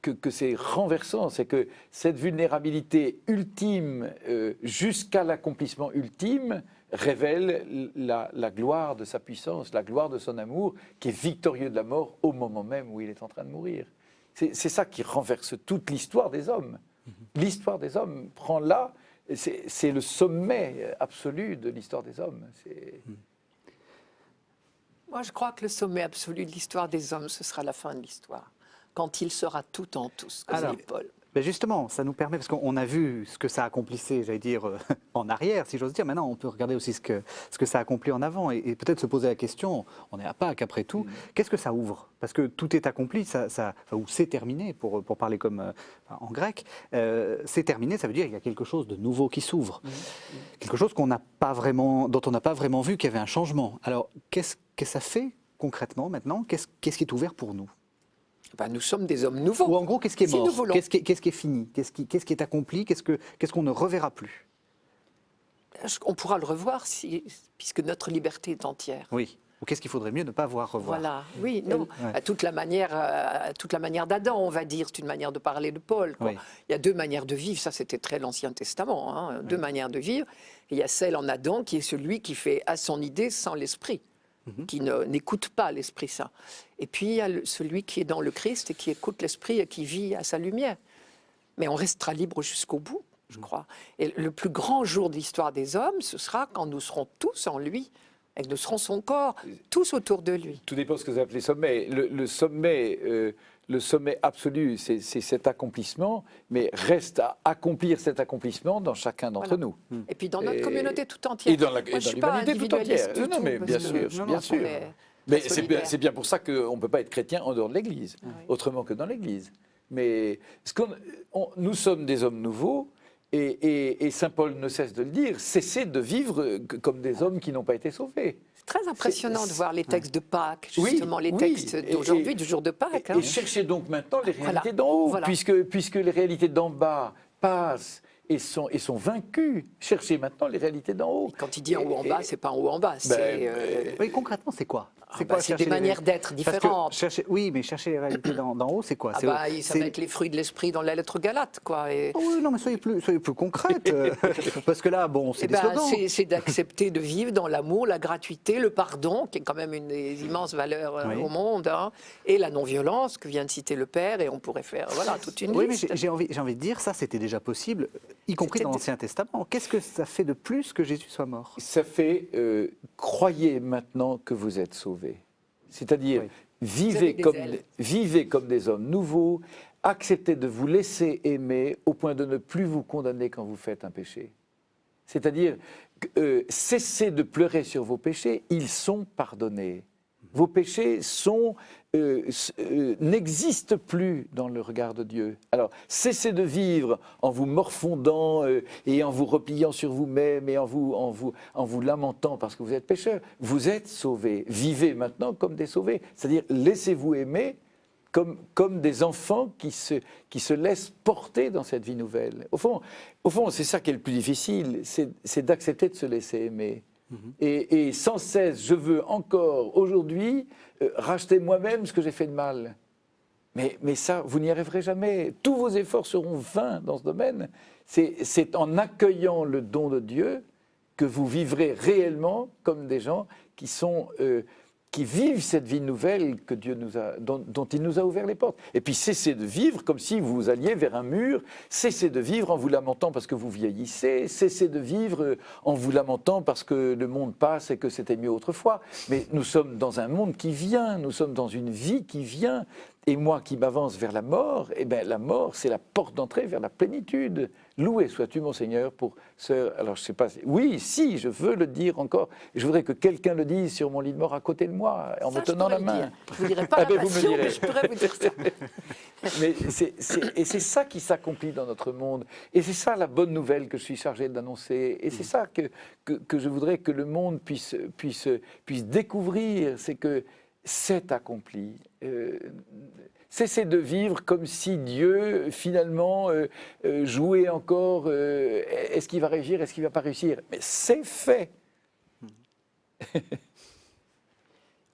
que c'est renversant, c'est que cette vulnérabilité ultime jusqu'à l'accomplissement ultime révèle la gloire de sa puissance, la gloire de son amour, qui est victorieux de la mort au moment même où il est en train de mourir. C'est ça qui renverse toute l'histoire des hommes. L'histoire des hommes prend là, c'est le sommet absolu de l'histoire des hommes. Moi, je crois que le sommet absolu de l'histoire des hommes, ce sera la fin de l'histoire, quand il sera tout en tous, comme Alors, dit Paul. Ben justement, ça nous permet, parce qu'on a vu ce que ça accomplissait, j'allais dire, en arrière, si j'ose dire. Maintenant, on peut regarder aussi ce que ça accomplit en avant et peut-être se poser la question, on est à Pâques après tout, qu'est-ce que ça ouvre? Parce que tout est accompli, ou c'est terminé, pour parler comme en grec. C'est terminé, ça veut dire qu'il y a quelque chose de nouveau qui s'ouvre. Quelque chose dont on n'a pas vraiment vu qu'il y avait un changement. Alors, qu'est-ce que ça fait concrètement maintenant? Qu'est-ce qui est ouvert pour nous? Ben, nous sommes des hommes nouveaux. Ou en gros, qu'est-ce qui est Si mort? nous voulons. Qu'est-ce qui est fini? Qu'est-ce qui est accompli? Qu'est-ce qu'on ne reverra plus? On pourra le revoir puisque notre liberté est entière. Oui. Ou qu'est-ce qu'il faudrait mieux ne pas voir revoir? Voilà, oui, non, Ouais. toute la manière d'Adam, on va dire, c'est une manière de parler de Paul, quoi. Oui. Il y a deux manières de vivre, ça c'était très l'Ancien Testament, hein, deux manières de vivre. Et il y a celle en Adam qui est celui qui fait à son idée sans l'Esprit, qui n'écoute pas l'Esprit Saint. Et puis il y a celui qui est dans le Christ et qui écoute l'Esprit et qui vit à sa lumière. Mais on restera libre jusqu'au bout, je crois. Et le plus grand jour de l'histoire des hommes, ce sera quand nous serons tous en lui, et que nous serons son corps, tous autour de lui. Tout dépend de ce que vous appelez sommet. Le sommet absolu, c'est cet accomplissement, mais reste à accomplir cet accomplissement dans chacun d'entre nous. Et puis dans notre communauté tout entière. Et dans Moi, je ne suis pas l'humanité tout individualiste entière. du Non, tout, mais parce bien que sûr, on bien sûr. est Mais très c'est solidaires. bien pour ça qu'on ne peut pas être chrétien en dehors de l'Église, autrement que dans l'Église. Mais nous sommes des hommes nouveaux, et Saint Paul ne cesse de le dire, cessez de vivre comme des hommes qui n'ont pas été sauvés. C'est très impressionnant de voir les textes de Pâques, Oui, justement, les oui. textes d'aujourd'hui, du jour de Pâques. Et cherchez donc maintenant les réalités Voilà. d'en haut, Voilà. puisque les réalités d'en bas passent et sont vaincues. Cherchez maintenant les réalités d'en haut. Quand il dit en haut en bas, c'est pas en haut en bas. C'est Oui, concrètement, c'est quoi? c'est chercher des les- manières d'être Parce que différentes. oui, mais chercher les réalités d'en haut, c'est quoi? Ça va être les fruits de l'esprit dans la lettre Galate, quoi. Et, Oh oui, non, mais soyez plus concrète. Parce que là, bon, c'est des slogans. c'est d'accepter de vivre dans l'amour, la gratuité, le pardon, qui est quand même une des immenses valeurs Oui. au monde, hein, et la non-violence que vient de citer le Père, et on pourrait faire toute une Oui, mais liste. j'ai envie de dire, ça, c'était déjà possible, y compris C'était dans l'Ancien Testament. Qu'est-ce que ça fait de plus que Jésus soit mort? Ça fait croyez maintenant que vous êtes sauvés. C'est-à-dire Oui. Vous avez des ailes. vivez comme des hommes nouveaux, acceptez de vous laisser aimer au point de ne plus vous condamner quand vous faites un péché. C'est-à-dire cessez de pleurer sur vos péchés, ils sont pardonnés. Vos péchés n'existent plus dans le regard de Dieu. Alors, cessez de vivre en vous morfondant et en vous repliant sur vous-même et en vous lamentant parce que vous êtes pécheur. Vous êtes sauvés. Vivez maintenant comme des sauvés. C'est-à-dire, laissez-vous aimer comme des enfants qui se laissent porter dans cette vie nouvelle. Au fond, c'est ça qui est le plus difficile, c'est d'accepter de se laisser aimer. Et sans cesse, je veux encore aujourd'hui racheter moi-même ce que j'ai fait de mal. Mais ça, vous n'y arriverez jamais. Tous vos efforts seront vains dans ce domaine. C'est en accueillant le don de Dieu que vous vivrez réellement comme des gens qui vivent cette vie nouvelle que Dieu dont il nous a ouvert les portes. Et puis cessez de vivre comme si vous alliez vers un mur, cessez de vivre en vous lamentant parce que vous vieillissez, cessez de vivre en vous lamentant parce que le monde passe et que c'était mieux autrefois. Mais nous sommes dans un monde qui vient, nous sommes dans une vie qui vient. Et moi qui m'avance vers la mort, eh bien la mort, c'est la porte d'entrée vers la plénitude. Loué sois-tu, mon Seigneur, pour ce... Alors, je ne sais pas... Oui, si, je veux le dire encore. Je voudrais que quelqu'un le dise sur mon lit de mort à côté de moi, en me tenant la main. Je ne vous dirai pas Ah la ben, vous me passion, direz. mais je pourrais vous dire ça. Mais et c'est ça qui s'accomplit dans notre monde. Et c'est ça la bonne nouvelle que je suis chargé d'annoncer. Et c'est ça que je voudrais que le monde puisse découvrir. C'est que c'est accompli. Cessez de vivre comme si Dieu, finalement, jouait encore. Est-ce qu'il va réussir? Est-ce qu'il ne va pas réussir? Mais c'est fait.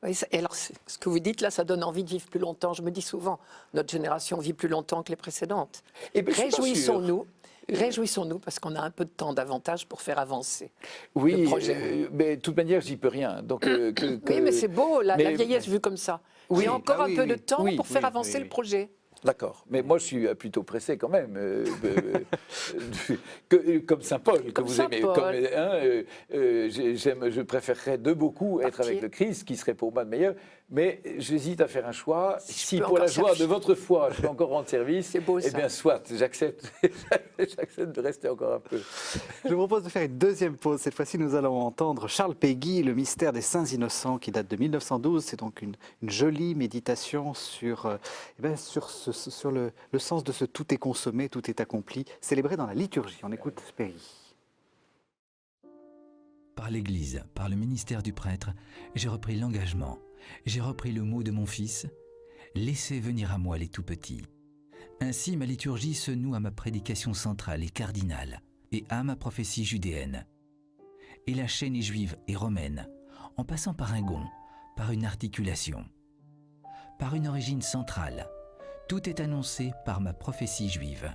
Oui, et alors, ce que vous dites là, ça donne envie de vivre plus longtemps. Je me dis souvent, notre génération vit plus longtemps que les précédentes. Eh ben, je suis pas sûr. Réjouissons-nous parce qu'on a un peu de temps davantage pour faire avancer Oui, le projet. mais de toute manière, j'y peux rien. Donc, Oui, mais c'est beau, la vieillesse vue comme ça. Oui, Il y a encore ah un oui, peu oui. de temps Oui, pour faire oui, avancer oui, le oui. projet. D'accord, mais moi je suis plutôt pressé quand même, comme Saint Paul que Comme vous Saint aimez. Paul. Je préférerais de beaucoup être Partir. avec le Christ, qui serait pour moi le meilleur, mais j'hésite à faire un choix. Si je Si peux pour la encore joie de servir. votre foi, je peux encore rendre service, C'est beau, eh ça. bien soit, j'accepte de rester encore un peu. Je vous propose de faire une deuxième pause. Cette fois-ci, nous allons entendre Charles Péguy, Le mystère des saints innocents, qui date de 1912. C'est donc une jolie méditation sur le sens de ce tout est consommé, tout est accompli, célébré dans la liturgie. On écoute Péguy. Par l'Église, par le ministère du prêtre, j'ai repris l'engagement, j'ai repris le mot de mon fils, « Laissez venir à moi les tout-petits ». Ainsi, ma liturgie se noue à ma prédication centrale et cardinale, et à ma prophétie judéenne. Et la chaîne est juive et romaine, en passant par un gond, par une articulation, par une origine centrale. Tout est annoncé par ma prophétie juive.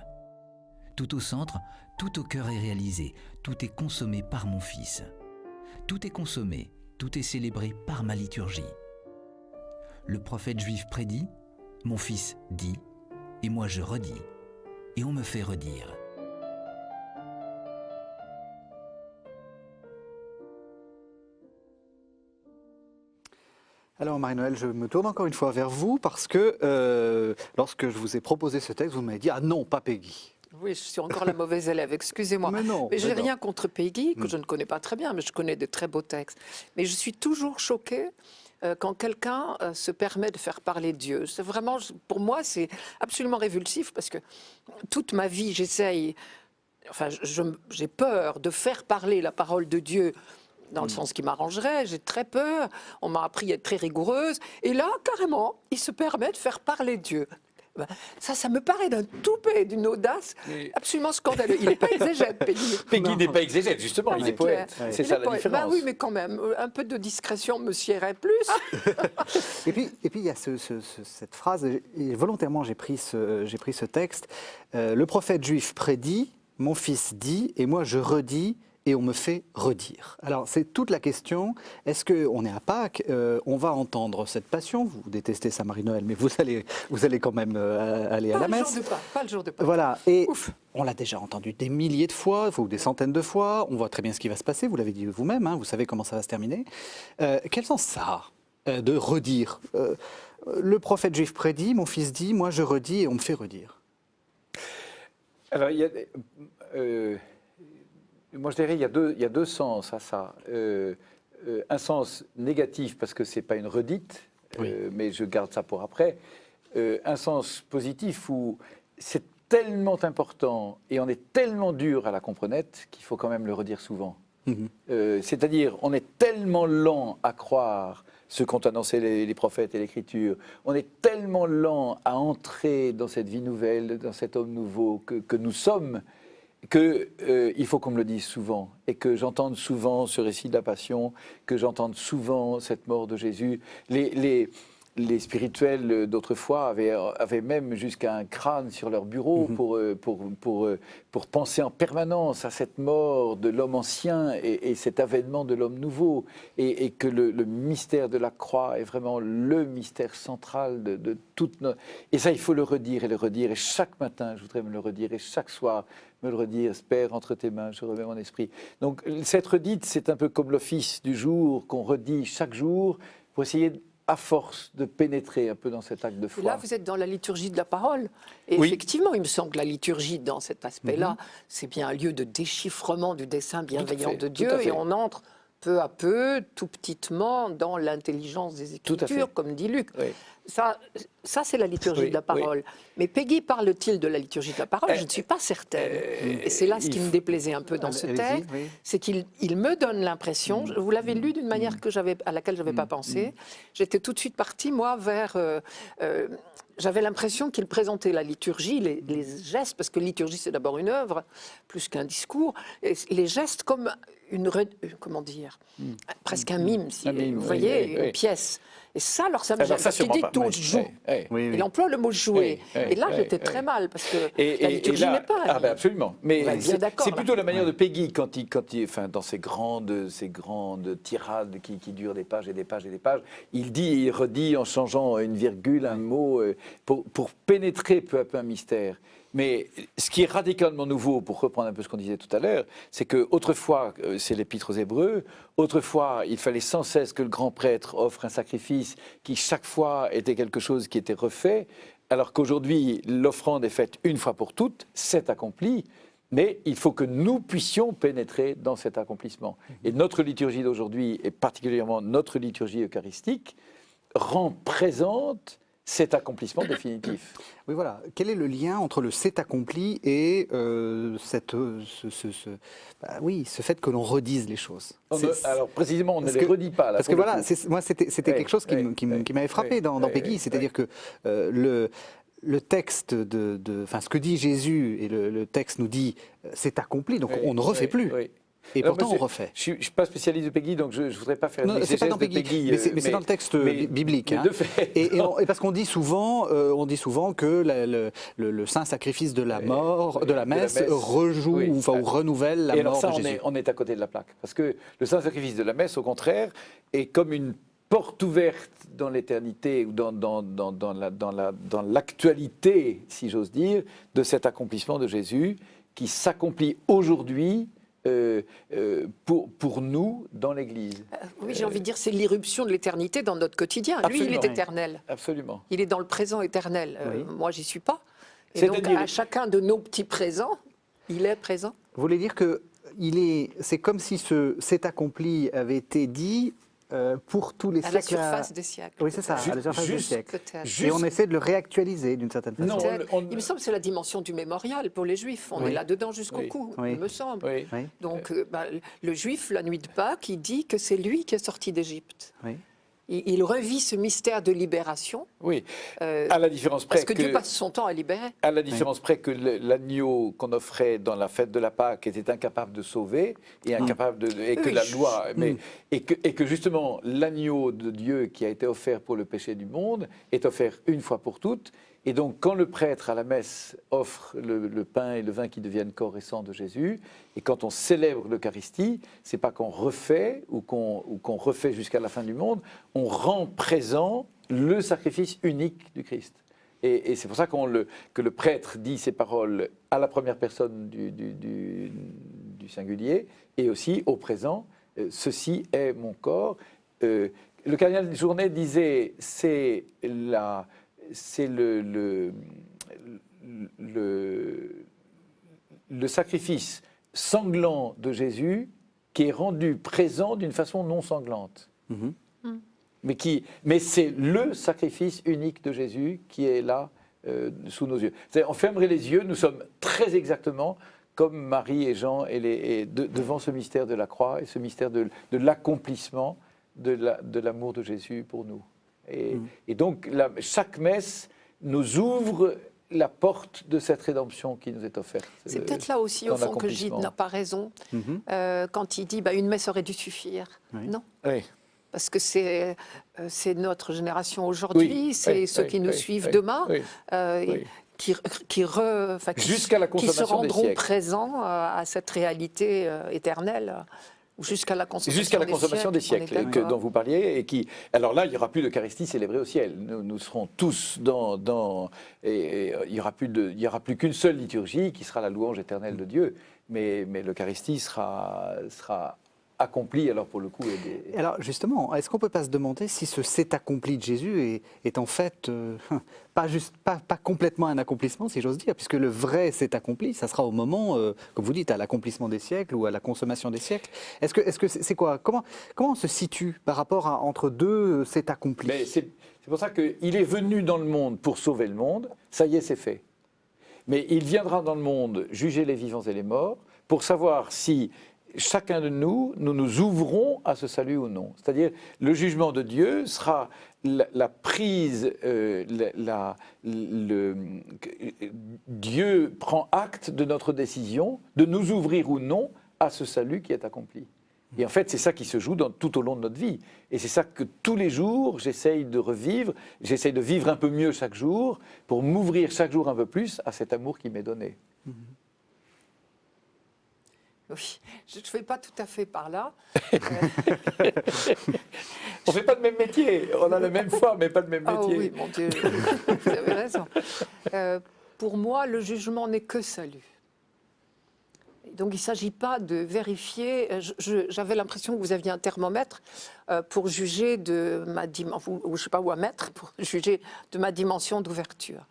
Tout au centre, tout au cœur est réalisé, tout est consommé par mon Fils. Tout est consommé, tout est célébré par ma liturgie. Le prophète juif prédit, mon Fils dit, et moi je redis, et on me fait redire. Alors Marie-Noëlle, je me tourne encore une fois vers vous parce que lorsque je vous ai proposé ce texte, vous m'avez dit « Ah non, pas Peggy ». Oui, je suis encore la mauvaise élève, excusez-moi. Mais non. Mais j'ai non. rien contre Peggy, que je ne connais pas très bien, mais je connais de très beaux textes. Mais je suis toujours choquée quand quelqu'un se permet de faire parler Dieu. C'est vraiment, pour moi, c'est absolument révulsif parce que toute ma vie, j'essaye, enfin, j'ai peur de faire parler la parole de Dieu dans le sens qui m'arrangerait, j'ai très peur, on m'a appris à être très rigoureuse, et là, carrément, il se permet de faire parler Dieu. Ça me paraît d'un toupet, d'une audace absolument scandaleuse. Il n'est pas exégète, Peggy. Peggy n'est pas exégète, justement, il est poète. Ouais. C'est ça la différence. Bah oui, mais quand même, un peu de discrétion me siérait plus. Et puis il y a cette phrase, et volontairement j'ai pris ce texte, le prophète juif prédit, mon Fils dit, et moi je redis, et on me fait redire. Alors c'est toute la question, est-ce qu'on est à Pâques, on va entendre cette passion, vous détestez ça Marie-Noëlle, mais vous allez quand même aller à la messe. Pas le jour de Pâques. Voilà, et Ouf. on l'a déjà entendu des milliers de fois, ou des centaines de fois, on voit très bien ce qui va se passer, vous l'avez dit vous-même, hein, vous savez comment ça va se terminer. Quel sens ça a de redire le prophète juif prédit, mon Fils dit, moi je redis et on me fait redire. Alors, moi, je dirais il y a deux sens à ça. Un sens négatif, parce que ce n'est pas une redite, Oui. mais je garde ça pour après. Un sens positif où c'est tellement important et on est tellement dur à la comprenette qu'il faut quand même le redire souvent. C'est-à-dire, on est tellement lent à croire ce qu'ont annoncé les prophètes et l'Écriture. On est tellement lent à entrer dans cette vie nouvelle, dans cet homme nouveau que nous sommes, qu'il faut qu'on me le dise souvent, et que j'entende souvent ce récit de la Passion, que j'entende souvent cette mort de Jésus. Les spirituels d'autrefois avaient même jusqu'à un crâne sur leur bureau pour penser en permanence à cette mort de l'homme ancien et cet avènement de l'homme nouveau, et que le mystère de la croix est vraiment le mystère central de toute notre... Et ça, il faut le redire, et chaque matin, je voudrais me le redire, et chaque soir, me le redire, Père, entre tes mains, je remets mon esprit. Donc cette redite, c'est un peu comme l'office du jour qu'on redit chaque jour pour essayer à force de pénétrer un peu dans cet acte de foi. Et là, vous êtes dans la liturgie de la parole. Et oui. effectivement, il me semble que la liturgie, dans cet aspect-là, c'est bien un lieu de déchiffrement du dessein bienveillant de Dieu. Et on entre peu à peu, tout petitement, dans l'intelligence des Écritures, comme dit Luc. Oui. Ça c'est la liturgie de la parole. Oui. Mais Peggy parle-t-il de la liturgie de la parole? Je ne suis pas certaine. Et c'est là ce qui me déplaisait un peu dans ce texte, c'est qu'il me donne l'impression, vous l'avez lu d'une manière à laquelle je n'avais pas pensé, j'étais tout de suite partie, moi, vers... j'avais l'impression qu'il présentait la liturgie, les gestes, parce que liturgie c'est d'abord une œuvre, plus qu'un discours, et les gestes comme comment dire, presque un mime, si vous voyez, une pièce. Et ça, alors ça me gêne, parce qu'il dit que tout joue. Il emploie le mot jouer. Et là, j'étais très mal, parce que la liturgie n'est pas... Ah ben absolument. Mais c'est plutôt la manière de Peggy, quand il, enfin, dans ces grandes tirades qui durent des pages et des pages et des pages, il dit et il redit en changeant une virgule, un mot, pour pénétrer peu à peu un mystère. Mais ce qui est radicalement nouveau, pour reprendre un peu ce qu'on disait tout à l'heure, c'est qu'autrefois, c'est l'Épître aux Hébreux, autrefois, il fallait sans cesse que le grand prêtre offre un sacrifice qui, chaque fois, était quelque chose qui était refait, alors qu'aujourd'hui, l'offrande est faite une fois pour toutes, c'est accompli, mais il faut que nous puissions pénétrer dans cet accomplissement. Et notre liturgie d'aujourd'hui, et particulièrement notre liturgie eucharistique, rend présente cet accomplissement définitif. Oui, voilà. Quel est le lien entre le c'est accompli et ce fait que l'on redise les choses? Alors précisément, on ne les redit pas. Là, parce que voilà, moi c'était quelque chose qui m'avait frappé dans Peggy, c'est-à-dire que le texte enfin ce que dit Jésus et le texte nous dit c'est accompli, donc on ne refait plus. Et Alors, pourtant, moi, on refait. Je ne suis pas spécialiste de Peggy, donc je ne voudrais pas faire Non, c'est pas dans Peggy, mais c'est dans le texte biblique. De fait, et parce qu'on dit souvent, que le saint sacrifice de la mort, de la messe, rejoue oui. ou renouvelle la et mort alors ça, de Jésus. on est à côté de la plaque. Parce que le saint sacrifice de la messe, au contraire, est comme une porte ouverte dans l'éternité ou dans l'actualité, si j'ose dire, de cet accomplissement de Jésus qui s'accomplit aujourd'hui pour nous dans l'Église. Oui, j'ai envie de dire, c'est l'irruption de l'éternité dans notre quotidien. Lui, il est éternel. Absolument. Il est dans le présent éternel. Oui. Moi, j'y suis pas. Et donc, à chacun de nos petits présents, il est présent. Vous voulez dire que c'est comme si cet accompli avait été dit pour tous les à siècles. La surface des siècles. Oui, c'est ça, à la surface des siècles. Peut-être. Et on essaie de le réactualiser d'une certaine façon. Non, Il me semble que c'est la dimension du mémorial pour les Juifs. On est là-dedans jusqu'au cou, il me semble. Oui. Oui. Donc, le Juif, la nuit de Pâques, il dit que c'est lui qui est sorti d'Égypte. Oui. Il revit ce mystère de libération. Oui, à la différence près parce que Dieu passe son temps à libérer. À la différence près que l'agneau qu'on offrait dans la fête de la Pâque était incapable de sauver et incapable et que la loi, et que justement l'agneau de Dieu qui a été offert pour le péché du monde est offert une fois pour toutes. Et donc, quand le prêtre à la messe offre le pain et le vin qui deviennent corps et sang de Jésus, et quand on célèbre l'Eucharistie, c'est pas qu'on refait ou qu'on refait jusqu'à la fin du monde, on rend présent le sacrifice unique du Christ. Et c'est pour ça que le prêtre dit ces paroles à la première personne du singulier et aussi au présent. Ceci est mon corps. Le cardinal Journet disait c'est le sacrifice sanglant de Jésus qui est rendu présent d'une façon non sanglante. Mhm. Mais c'est le sacrifice unique de Jésus qui est là sous nos yeux. On fermerait les yeux, nous sommes très exactement comme Marie et Jean devant ce mystère de la croix et ce mystère de l'accomplissement de l'amour de Jésus pour nous. Et donc, chaque messe nous ouvre la porte de cette rédemption qui nous est offerte. C'est peut-être là aussi, au fond, que Gide n'a pas raison, quand il dit une messe aurait dû suffire. Oui. Non. Oui. Parce que c'est notre génération aujourd'hui, c'est ceux qui nous suivent demain, qui se rendront présents à cette réalité éternelle. Jusqu'à la consommation des siècles dont vous parliez. Alors là, il n'y aura plus d'Eucharistie célébrée au ciel. Nous serons tous et il n'y aura plus qu'une seule liturgie qui sera la louange éternelle de Dieu. Mais l'Eucharistie sera accomplie, alors pour le coup. Alors justement, est-ce qu'on ne peut pas se demander si ce c'est accompli de Jésus est en fait pas complètement un accomplissement, si j'ose dire, puisque le vrai c'est accompli, ça sera au moment, comme vous dites, à l'accomplissement des siècles ou à la consommation des siècles. Est-ce que c'est quoi comment on se situe par rapport entre deux c'est accompli? C'est pour ça qu'il est venu dans le monde pour sauver le monde, ça y est, c'est fait. Mais il viendra dans le monde juger les vivants et les morts pour savoir si chacun de nous nous ouvrons à ce salut ou non. C'est-à-dire, le jugement de Dieu sera la prise, Dieu prend acte de notre décision de nous ouvrir ou non à ce salut qui est accompli. Et en fait, c'est ça qui se joue tout au long de notre vie. Et c'est ça que tous les jours, j'essaye de revivre, j'essaye de vivre un peu mieux chaque jour pour m'ouvrir chaque jour un peu plus à cet amour qui m'est donné. Oui, je ne fais pas tout à fait par là. On ne fait pas le même métier. On a la même foi, mais pas le même métier. Ah oui, mon Dieu, vous avez raison. Pour moi, le jugement n'est que salut. Donc il ne s'agit pas de vérifier. J'avais l'impression que vous aviez un thermomètre pour juger de ma dimension, ou je ne sais pas où à mettre, pour juger de ma dimension d'ouverture.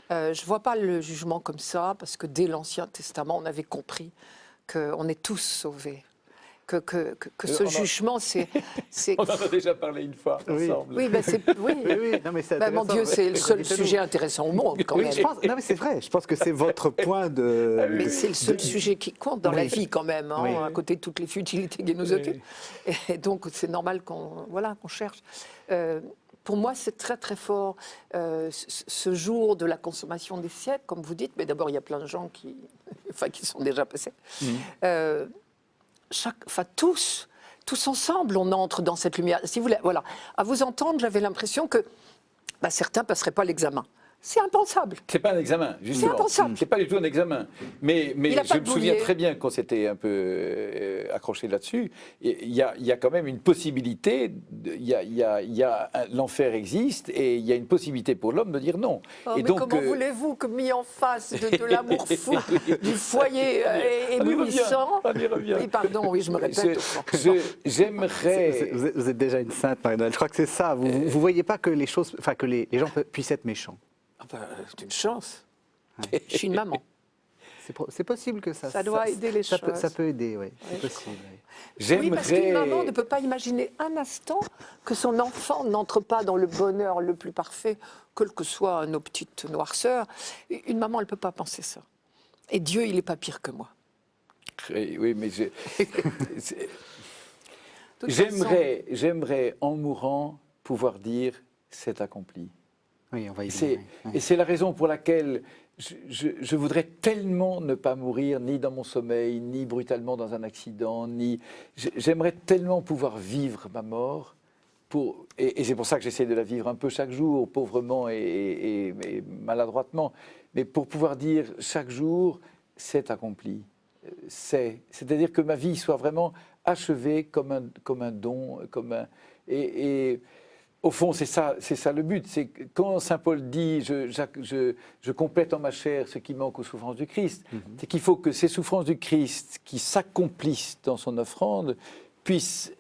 Je ne vois pas le jugement comme ça, parce que dès l'Ancien Testament, on avait compris qu'on est tous sauvés, que ce jugement, c'est... On en a déjà parlé une fois ensemble. Oui, Non, mais mon Dieu, c'est le seul sujet intéressant au monde, quand même. Non, mais c'est vrai, je pense que c'est votre point de... Mais c'est le seul sujet qui compte dans la vie, quand même, à côté de toutes les futilités qui nous occupent. Et donc, c'est normal qu'on cherche. Pour moi, c'est très très fort ce jour de la consommation des siècles, comme vous dites. Mais d'abord, il y a plein de gens qui sont déjà passés. tous ensemble, on entre dans cette lumière. Si vous voulez, voilà, à vous entendre, j'avais l'impression que certains ne passeraient pas l'examen. C'est impensable. C'est pas un examen, justement. C'est impensable. C'est pas du tout un examen. Mais je me souviens boulier. très bien qu'on s'était un peu accroché là-dessus. Il y a quand même une possibilité, l'enfer existe et il y a une possibilité pour l'homme de dire non. Oh, et mais donc, comment voulez-vous que mis en face de l'amour fou du foyer éblouissant. On y revient. Oui, pardon, oui, je me répète. J'aimerais... Vous êtes déjà une sainte, Marie-Noël. Je crois que c'est ça. Vous ne voyez pas que les choses, enfin que les gens puissent être méchants. C'est une chance. Ouais. Je suis une maman. C'est possible que ça doit aider les choses. Ça peut aider, oui. C'est possible. Oui, parce qu'une maman ne peut pas imaginer un instant que son enfant n'entre pas dans le bonheur le plus parfait, quelles que soient nos petites noirceurs. Une maman, elle ne peut pas penser ça. Et Dieu, il n'est pas pire que moi. Oui, mais j'aimerais, en mourant, pouvoir dire « c'est accompli ». Oui, on va y venir. Et c'est la raison pour laquelle je voudrais tellement ne pas mourir, ni dans mon sommeil, ni brutalement dans un accident, j'aimerais tellement pouvoir vivre ma mort, et c'est pour ça que j'essaie de la vivre un peu chaque jour, pauvrement et maladroitement, mais pour pouvoir dire chaque jour, c'est accompli. C'est-à-dire que ma vie soit vraiment achevée comme un don, et au fond, c'est ça le but. C'est quand saint Paul dit je complète en ma chair ce qui manque aux souffrances du Christ, c'est qu'il faut que ces souffrances du Christ qui s'accomplissent dans son offrande puissent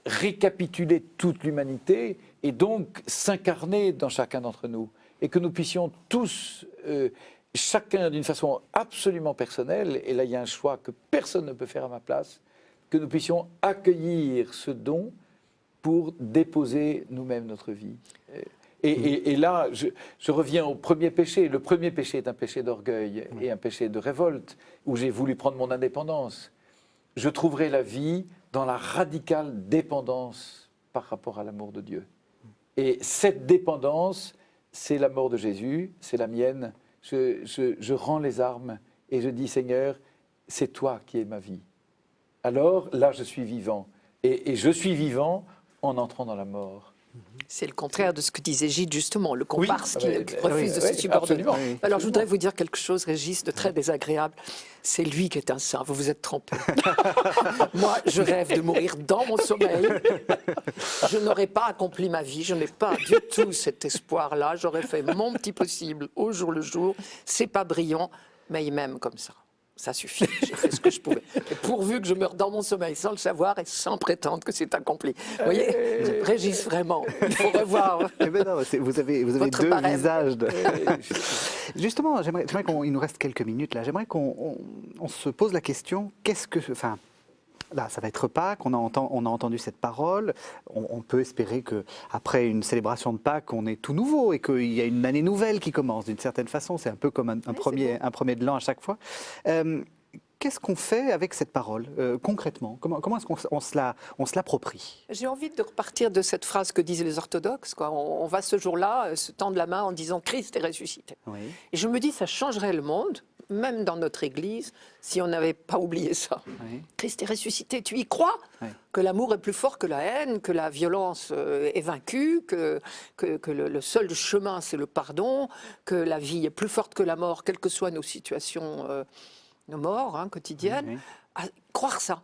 récapituler toute l'humanité et donc s'incarner dans chacun d'entre nous. Et que nous puissions tous, chacun d'une façon absolument personnelle, et là il y a un choix que personne ne peut faire à ma place, que nous puissions accueillir ce don pour déposer nous-mêmes notre vie. Et là, je reviens au premier péché. Le premier péché est un péché d'orgueil et un péché de révolte, où j'ai voulu prendre mon indépendance. Je trouverai la vie dans la radicale dépendance par rapport à l'amour de Dieu. Et cette dépendance, c'est la mort de Jésus, c'est la mienne. Je rends les armes et je dis, Seigneur, c'est toi qui es ma vie. Alors, là, je suis vivant. Et je suis vivant en entrant dans la mort. C'est le contraire de ce que disait Gilles, justement, le comparse qui refuse de se subordonner. Absolument. Alors, je voudrais vous dire quelque chose, Régis, de très désagréable. C'est lui qui est un saint, vous vous êtes trompé. Moi, je rêve de mourir dans mon sommeil. Je n'aurais pas accompli ma vie, je n'ai pas du tout cet espoir-là. J'aurais fait mon petit possible au jour le jour. C'est pas brillant, mais il m'aime comme ça. Ça suffit, j'ai fait ce que je pouvais. Et pourvu que je meure dans mon sommeil sans le savoir et sans prétendre que c'est accompli. Vous voyez, Régis, vraiment, il faut revoir. Eh ben non, vous avez deux barème. visages. Justement, j'aimerais qu'il nous reste quelques minutes là. J'aimerais qu'on se pose la question, là, ça va être Pâques, on a entendu cette parole, on peut espérer qu'après une célébration de Pâques, on est tout nouveau et qu'il y a une année nouvelle qui commence d'une certaine façon, c'est un peu comme un premier de l'an à chaque fois. Qu'est-ce qu'on fait avec cette parole, concrètement? Comment est-ce qu'on se l'approprie? J'ai envie de repartir de cette phrase que disent les orthodoxes. On va ce jour-là se tendre la main en disant « Christ est ressuscité oui. ». Et je me dis ça changerait le monde, même dans notre Église, si on n'avait pas oublié ça. Oui. Christ est ressuscité, tu y crois oui. Que l'amour est plus fort que la haine, que la violence est vaincue, que le seul chemin c'est le pardon, que la vie est plus forte que la mort, quelles que soient nos situations, nos morts quotidiennes. Oui. À croire ça.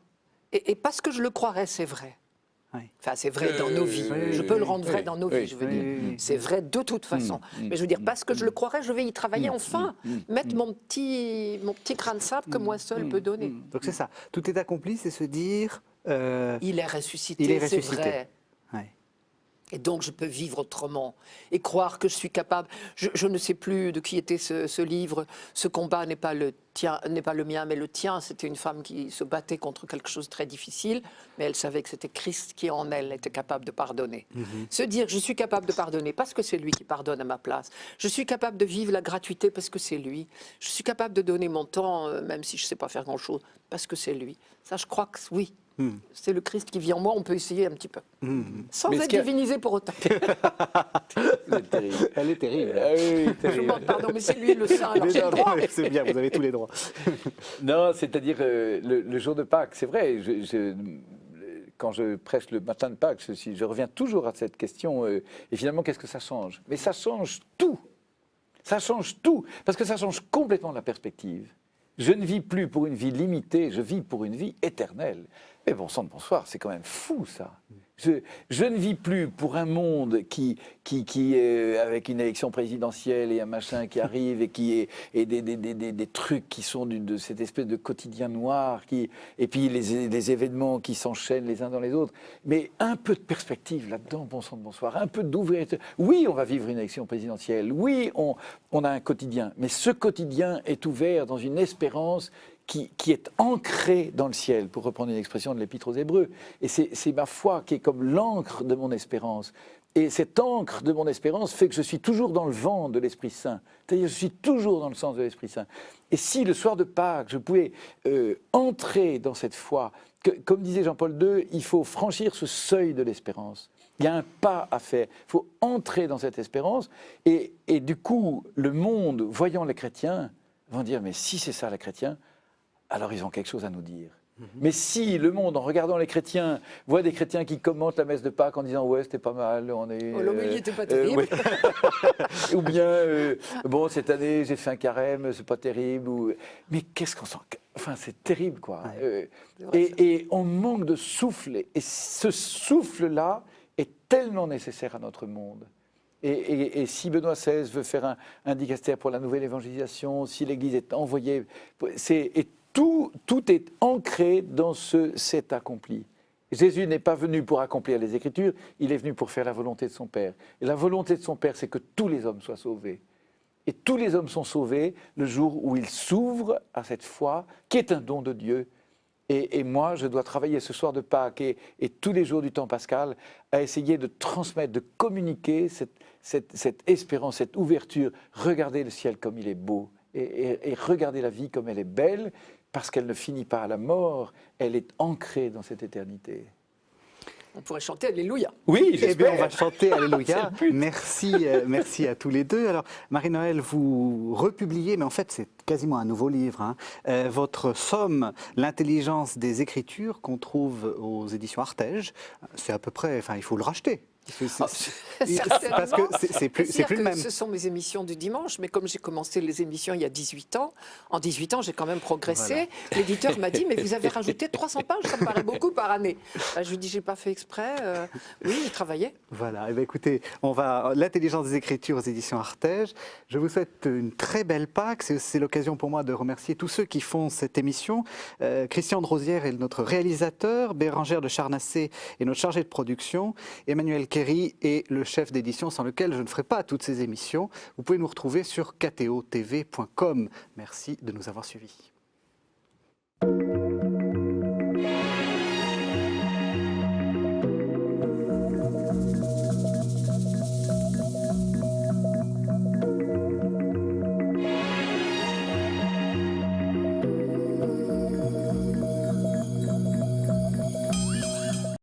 Et parce que je le croirais, c'est vrai. Oui. Enfin, c'est vrai dans nos vies. Je peux le rendre vrai dans nos vies, je veux dire. C'est vrai de toute façon. Mais je veux dire, parce que je le croirais, je vais y travailler enfin. Mettre mon petit grain de sable que moi seul peux donner. Donc c'est ça. Tout est accompli, c'est se dire... il est ressuscité, c'est vrai. Ouais. Et donc je peux vivre autrement et croire que je suis capable. Je ne sais plus de qui était ce livre. Ce combat n'est pas le mien, mais le tien. C'était une femme qui se battait contre quelque chose de très difficile, mais elle savait que c'était Christ qui en elle était capable de pardonner. Se dire je suis capable de pardonner parce que c'est lui qui pardonne à ma place. Je suis capable de vivre la gratuité parce que c'est lui. Je suis capable de donner mon temps, même si je ne sais pas faire grand-chose, parce que c'est lui. Ça, je crois que oui. C'est le Christ qui vit en moi, on peut essayer un petit peu. Sans Mais être divinisé pour autant. Elle est terrible. Ah oui, terrible. Pardon, mais c'est lui le saint, alors j'ai le droit. C'est bien, vous avez tous les droits. Non, c'est-à-dire le jour de Pâques, c'est vrai. Quand je prêche le matin de Pâques, je reviens toujours à cette question. Et finalement, qu'est-ce que ça change? Mais ça change tout. Ça change tout. Parce que ça change complètement la perspective. Je ne vis plus pour une vie limitée, je vis pour une vie éternelle. Mais bon sang de bonsoir, c'est quand même fou ça. Je ne vis plus pour un monde qui est avec une élection présidentielle et un machin qui arrive et des trucs qui sont de cette espèce de quotidien noir et puis les événements qui s'enchaînent les uns dans les autres. Mais un peu de perspective là-dedans, bon sang de bonsoir, un peu d'ouverture. Oui, on va vivre une élection présidentielle, oui, on a un quotidien, mais ce quotidien est ouvert dans une espérance qui est ancré dans le ciel, pour reprendre une expression de l'Épître aux Hébreux. Et c'est ma foi qui est comme l'encre de mon espérance. Et cette encre de mon espérance fait que je suis toujours dans le vent de l'Esprit Saint. C'est-à-dire, je suis toujours dans le sens de l'Esprit Saint. Et si le soir de Pâques, je pouvais entrer dans cette foi, comme disait Jean-Paul II, il faut franchir ce seuil de l'espérance. Il y a un pas à faire. Il faut entrer dans cette espérance. Et du coup, le monde, voyant les chrétiens, vont dire, mais si c'est ça les chrétiens, alors ils ont quelque chose à nous dire. Mais si le monde, en regardant les chrétiens, voit des chrétiens qui commentent la messe de Pâques en disant « ouais, c'était pas mal, on est... L'homélie n'était pas terrible. Ouais. » Ou bien « bon, cette année, j'ai fait un carême, c'est pas terrible. » Mais qu'est-ce qu'on sent? Enfin, c'est terrible, quoi. Ouais. Et on manque de souffle. Et ce souffle-là est tellement nécessaire à notre monde. Et si Benoît XVI veut faire un dicastère pour la nouvelle évangélisation, si l'Église est envoyée... Tout est ancré dans ce « c'est accompli ». Jésus n'est pas venu pour accomplir les Écritures, il est venu pour faire la volonté de son Père. Et la volonté de son Père, c'est que tous les hommes soient sauvés. Et tous les hommes sont sauvés le jour où ils s'ouvrent à cette foi qui est un don de Dieu. Et moi, je dois travailler ce soir de Pâques et tous les jours du temps pascal à essayer de transmettre, de communiquer cette espérance, cette ouverture. Regardez le ciel comme il est beau et regardez la vie comme elle est belle, parce qu'elle ne finit pas à la mort, elle est ancrée dans cette éternité. On pourrait chanter Alléluia. Oui, Eh bien, j'espère. on va chanter Alléluia. C'est le but. Merci à tous les deux. Alors, Marie-Noëlle, vous republiez, mais en fait, c'est quasiment un nouveau livre, hein, votre somme, l'intelligence des Écritures, qu'on trouve aux éditions Artege. C'est à peu près, enfin, il faut le racheter. Parce que c'est plus le même. Ce sont mes émissions du dimanche, mais comme j'ai commencé les émissions il y a 18 ans, en 18 ans, j'ai quand même progressé. Voilà. L'éditeur m'a dit, mais vous avez rajouté 300 pages, ça me paraît beaucoup par année. Je lui dis, j'ai pas fait exprès. Oui, j'ai travaillé. Voilà, eh bien, écoutez, on va l'intelligence des Écritures aux éditions Artege. Je vous souhaite une très belle Pâques. C'est l'occasion pour moi de remercier tous ceux qui font cette émission. Christian de Rosière est notre réalisateur, Bérangère de Charnassé est notre chargé de production, Emmanuel Kerry est le chef d'édition sans lequel je ne ferai pas toutes ces émissions. Vous pouvez nous retrouver sur ktotv.com. Merci de nous avoir suivis.